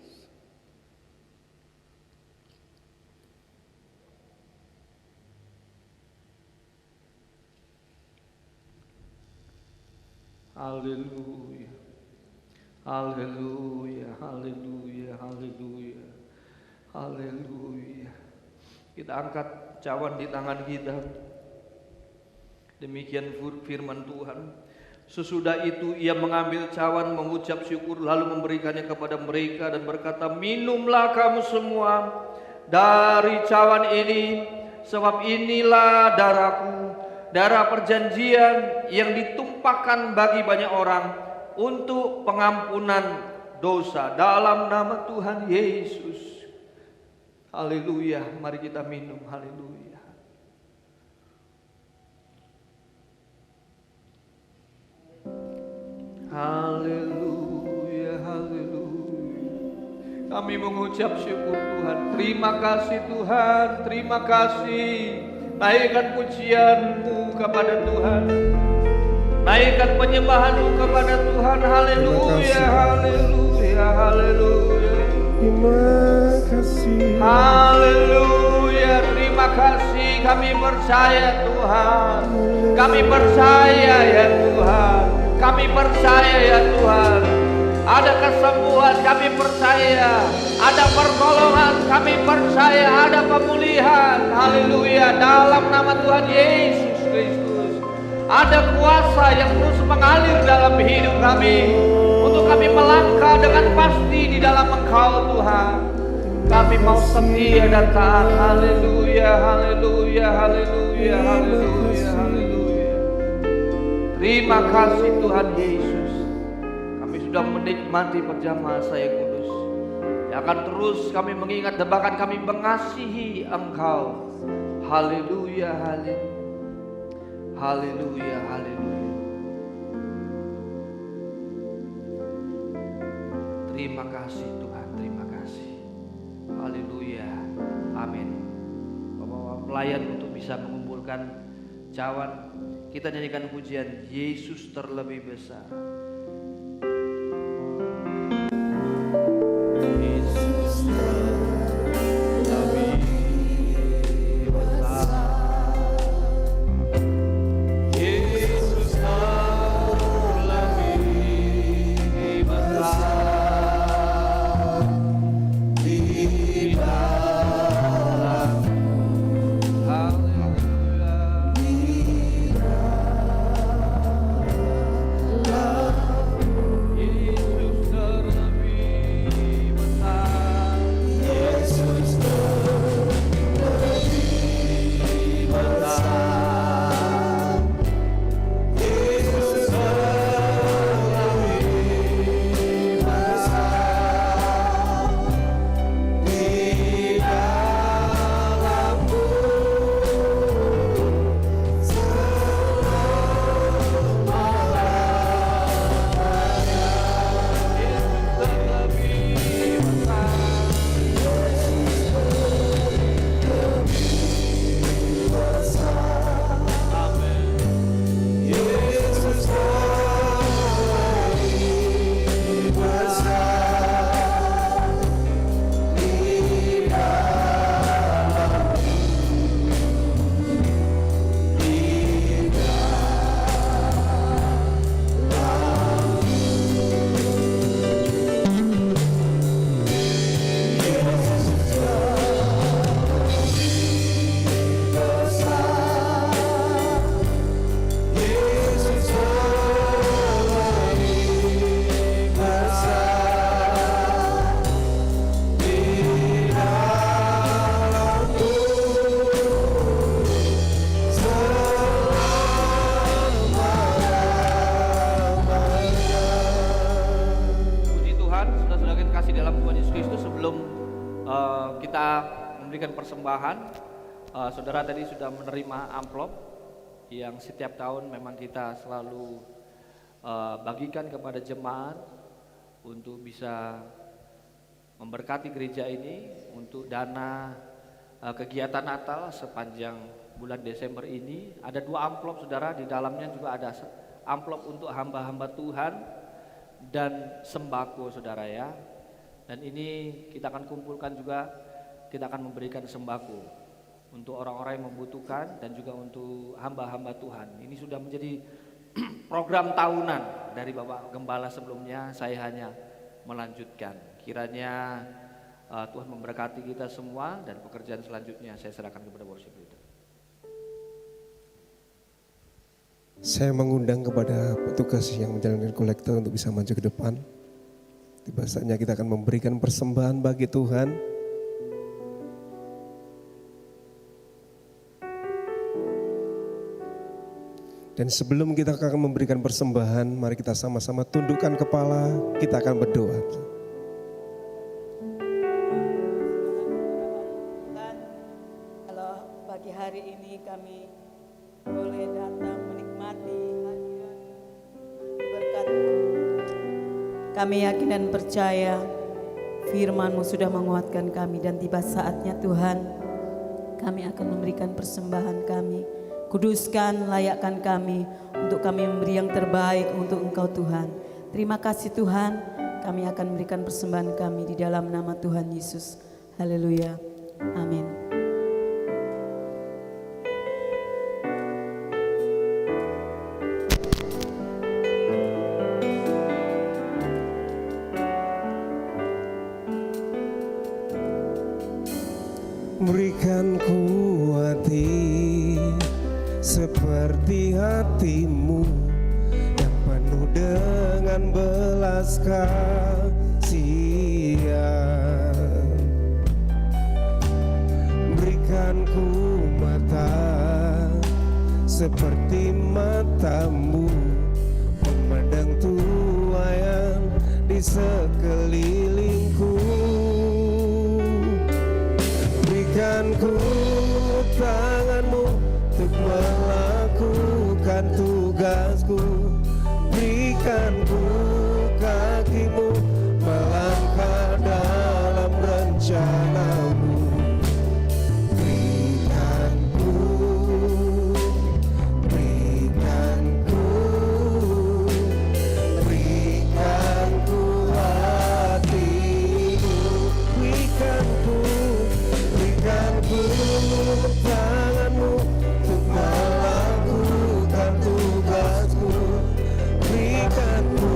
Haleluya. Haleluya, haleluya, haleluya. Haleluya. Kita angkat cawan di tangan kita. Demikian firman Tuhan. Sesudah itu ia mengambil cawan, mengucap syukur, lalu memberikannya kepada mereka dan berkata, minumlah kamu semua dari cawan ini, sebab inilah darahku, darah perjanjian yang ditumpahkan bagi banyak orang untuk pengampunan dosa, dalam nama Tuhan Yesus. Haleluya, mari kita minum. Haleluya. Haleluya, haleluya. Kami mengucap syukur Tuhan. Terima kasih Tuhan, terima kasih. Naikkan pujianmu kepada Tuhan, naikkan penyembahanmu kepada Tuhan. Haleluya, haleluya, haleluya. Terima kasih. Haleluya, terima kasih. Kami percaya Tuhan, kami percaya ya Tuhan, kami percaya ya Tuhan. Ada kesembuhan, kami percaya. Ada pertolongan, kami percaya. Ada pemulihan, haleluya, dalam nama Tuhan Yesus Kristus. Ada kuasa yang terus mengalir dalam hidup kami, untuk kami melangkah dengan pasti di dalam Engkau Tuhan. Kami mau setia dan taat, haleluya, haleluya, haleluya, haleluya, haleluya. Terima kasih Tuhan Yesus. Kami sudah menikmati perjamuan saya kudus, yang akan terus kami mengingat dan bahkan kami mengasihi Engkau. Haleluya, haleluya, haleluya, haleluya. Terima kasih Tuhan, terima kasih. Haleluya, amin. Bapak pelayan untuk bisa mengumpulkan cawan, kita nyanyikan pujian Yesus terlebih besar. Memberikan persembahan, saudara tadi sudah menerima amplop yang setiap tahun memang kita selalu bagikan kepada jemaat untuk bisa memberkati gereja ini untuk dana kegiatan Natal sepanjang bulan Desember ini. Ada 2 amplop saudara, di dalamnya juga ada amplop untuk hamba-hamba Tuhan dan sembako saudara ya. Dan ini kita akan kumpulkan juga. Kita akan memberikan sembako untuk orang-orang yang membutuhkan dan juga untuk hamba-hamba Tuhan. Ini sudah menjadi program tahunan dari Bapak Gembala sebelumnya. Saya hanya melanjutkan. Kiranya Tuhan memberkati kita semua, dan pekerjaan selanjutnya saya serahkan kepada worship leader. Saya mengundang kepada petugas yang menjalankan kolektor untuk bisa maju ke depan. Tiba saatnya kita akan memberikan persembahan bagi Tuhan. Dan sebelum kita akan memberikan persembahan, mari kita sama-sama tundukkan kepala, kita akan berdoa. Kalau pagi hari ini kami boleh datang menikmati hadirat berkat, kami yakin dan percaya firman-Mu sudah menguatkan kami, dan tiba saatnya Tuhan kami akan memberikan persembahan kami. Kuduskan, layakkan kami untuk kami memberi yang terbaik untuk Engkau Tuhan. Terima kasih Tuhan, kami akan memberikan persembahan kami di dalam nama Tuhan Yesus. Haleluya, amin. Berikan ku hati seperti hatimu yang penuh dengan belas kasihan. Berikan ku mata seperti matamu memandang tuayan di sekelilingku. Berikan ku tanganmu untuk melakukan tugasku. Berikan ku kakimu melangkah dalam rencanamu. Berikan ku hatimu. Berikan ku tanganmu untuk melakukan tugasmu. Berikan ku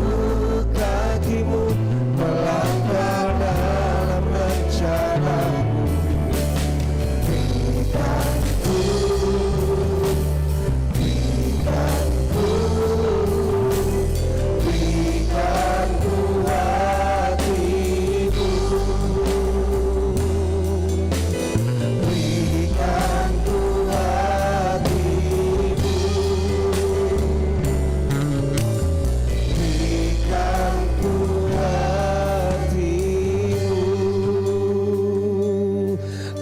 kakimu melangkah dalam rencanamu. Berikan ku hatimu.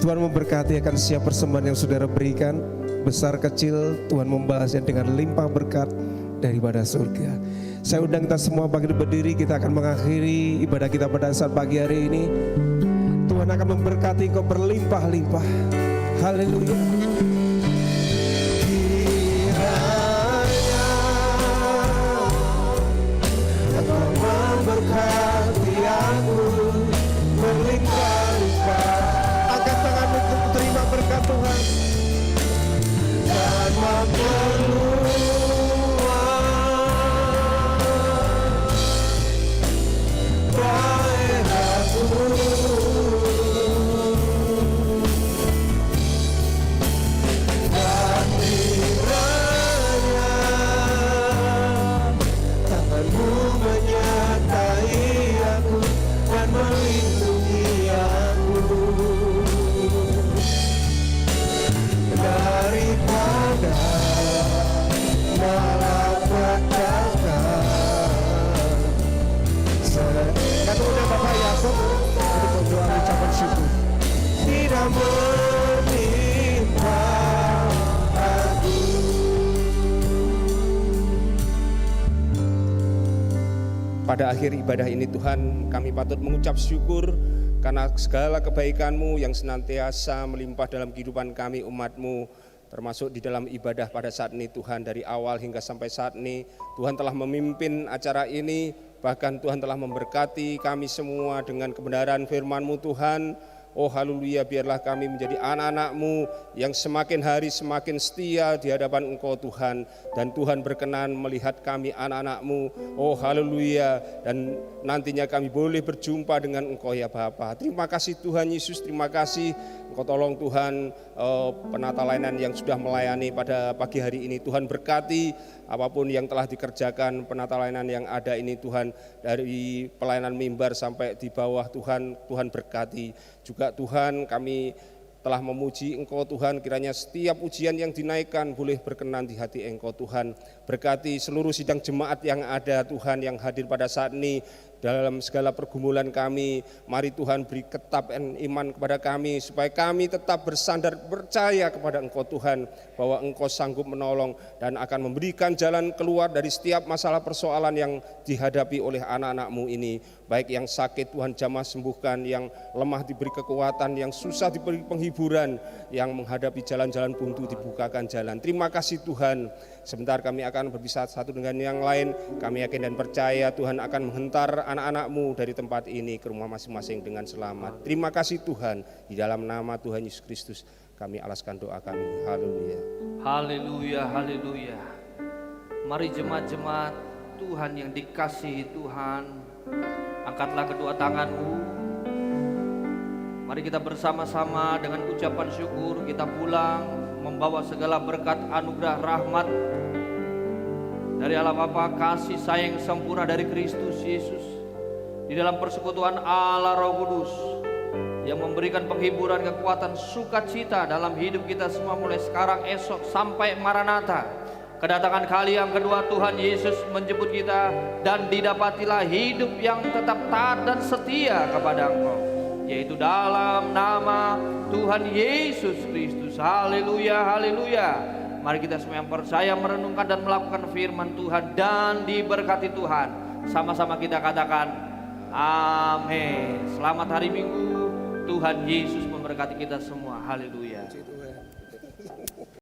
Tuhan memberkati akan setiap persembahan yang saudara berikan, besar kecil, Tuhan membalasnya dengan limpah berkat daripada surga. Saya undang kita semua bangkit berdiri, kita akan mengakhiri ibadah kita pada saat pagi hari ini. Tuhan akan memberkati engkau berlimpah-limpah. Haleluya. Kiranya engkau memberkati aku berlimpah-limpah. Angkat tanganmu untuk terima berkat Tuhan dan memperluas daerahku. Dan kiranya tanganmu menyertai aku dan melindungi aku daripada malapetaka. Kata udah Bapak Yakub untuk berdoa ucapan syukur. Tidak menimpa aku. Pada akhir ibadah ini Tuhan, kami patut mengucap syukur karena segala kebaikan-Mu yang senantiasa melimpah dalam kehidupan kami umat-Mu, termasuk di dalam ibadah pada saat ini Tuhan. Dari awal hingga sampai saat ini Tuhan telah memimpin acara ini, bahkan Tuhan telah memberkati kami semua dengan kebenaran firman-Mu Tuhan. Oh haleluya, biarlah kami menjadi anak-anak-Mu yang semakin hari semakin setia di hadapan Engkau Tuhan. Dan Tuhan berkenan melihat kami anak-anak-Mu. Oh haleluya, dan nantinya kami boleh berjumpa dengan Engkau ya Bapa. Terima kasih Tuhan Yesus, terima kasih Engkau tolong Tuhan penata layanan yang sudah melayani pada pagi hari ini. Tuhan berkati apapun yang telah dikerjakan, penata layanan yang ada ini Tuhan, dari pelayanan mimbar sampai di bawah Tuhan, Tuhan berkati. Juga Tuhan kami telah memuji Engkau Tuhan, kiranya setiap ujian yang dinaikkan boleh berkenan di hati Engkau Tuhan. Berkati seluruh sidang jemaat yang ada Tuhan, yang hadir pada saat ini dalam segala pergumulan kami. Mari Tuhan beri ketabahan iman kepada kami, supaya kami tetap bersandar percaya kepada Engkau Tuhan, bahwa Engkau sanggup menolong dan akan memberikan jalan keluar dari setiap masalah persoalan yang dihadapi oleh anak-anak-Mu ini. Baik yang sakit Tuhan jamah sembuhkan, yang lemah diberi kekuatan, yang susah diberi penghiburan, yang menghadapi jalan-jalan buntu dibukakan jalan. Terima kasih Tuhan. Sebentar kami akan berpisah satu dengan yang lain. Kami yakin dan percaya Tuhan akan menghentar anak-anak-Mu dari tempat ini ke rumah masing-masing dengan selamat. Terima kasih Tuhan. Di dalam nama Tuhan Yesus Kristus kami alaskan doa kami. Haleluya. Haleluya, haleluya. Mari jemaat-jemaat Tuhan yang dikasihi Tuhan, angkatlah kedua tanganmu, Mari kita bersama-sama dengan ucapan syukur kita pulang membawa segala berkat anugerah rahmat dari Allah Bapa, kasih sayang sempurna dari Kristus Yesus di dalam persekutuan Allah Roh Kudus yang memberikan penghiburan, kekuatan, sukacita dalam hidup kita semua mulai sekarang, esok sampai Maranatha. Kedatangan kali yang kedua Tuhan Yesus menjemput kita dan didapatilah hidup yang tetap taat dan setia kepada Engkau, yaitu dalam nama Tuhan Yesus Kristus. Haleluya, haleluya. Mari kita semua yang percaya merenungkan dan melakukan firman Tuhan dan diberkati Tuhan. Sama-sama kita katakan amin. Selamat hari Minggu. Tuhan Yesus memberkati kita semua. Haleluya.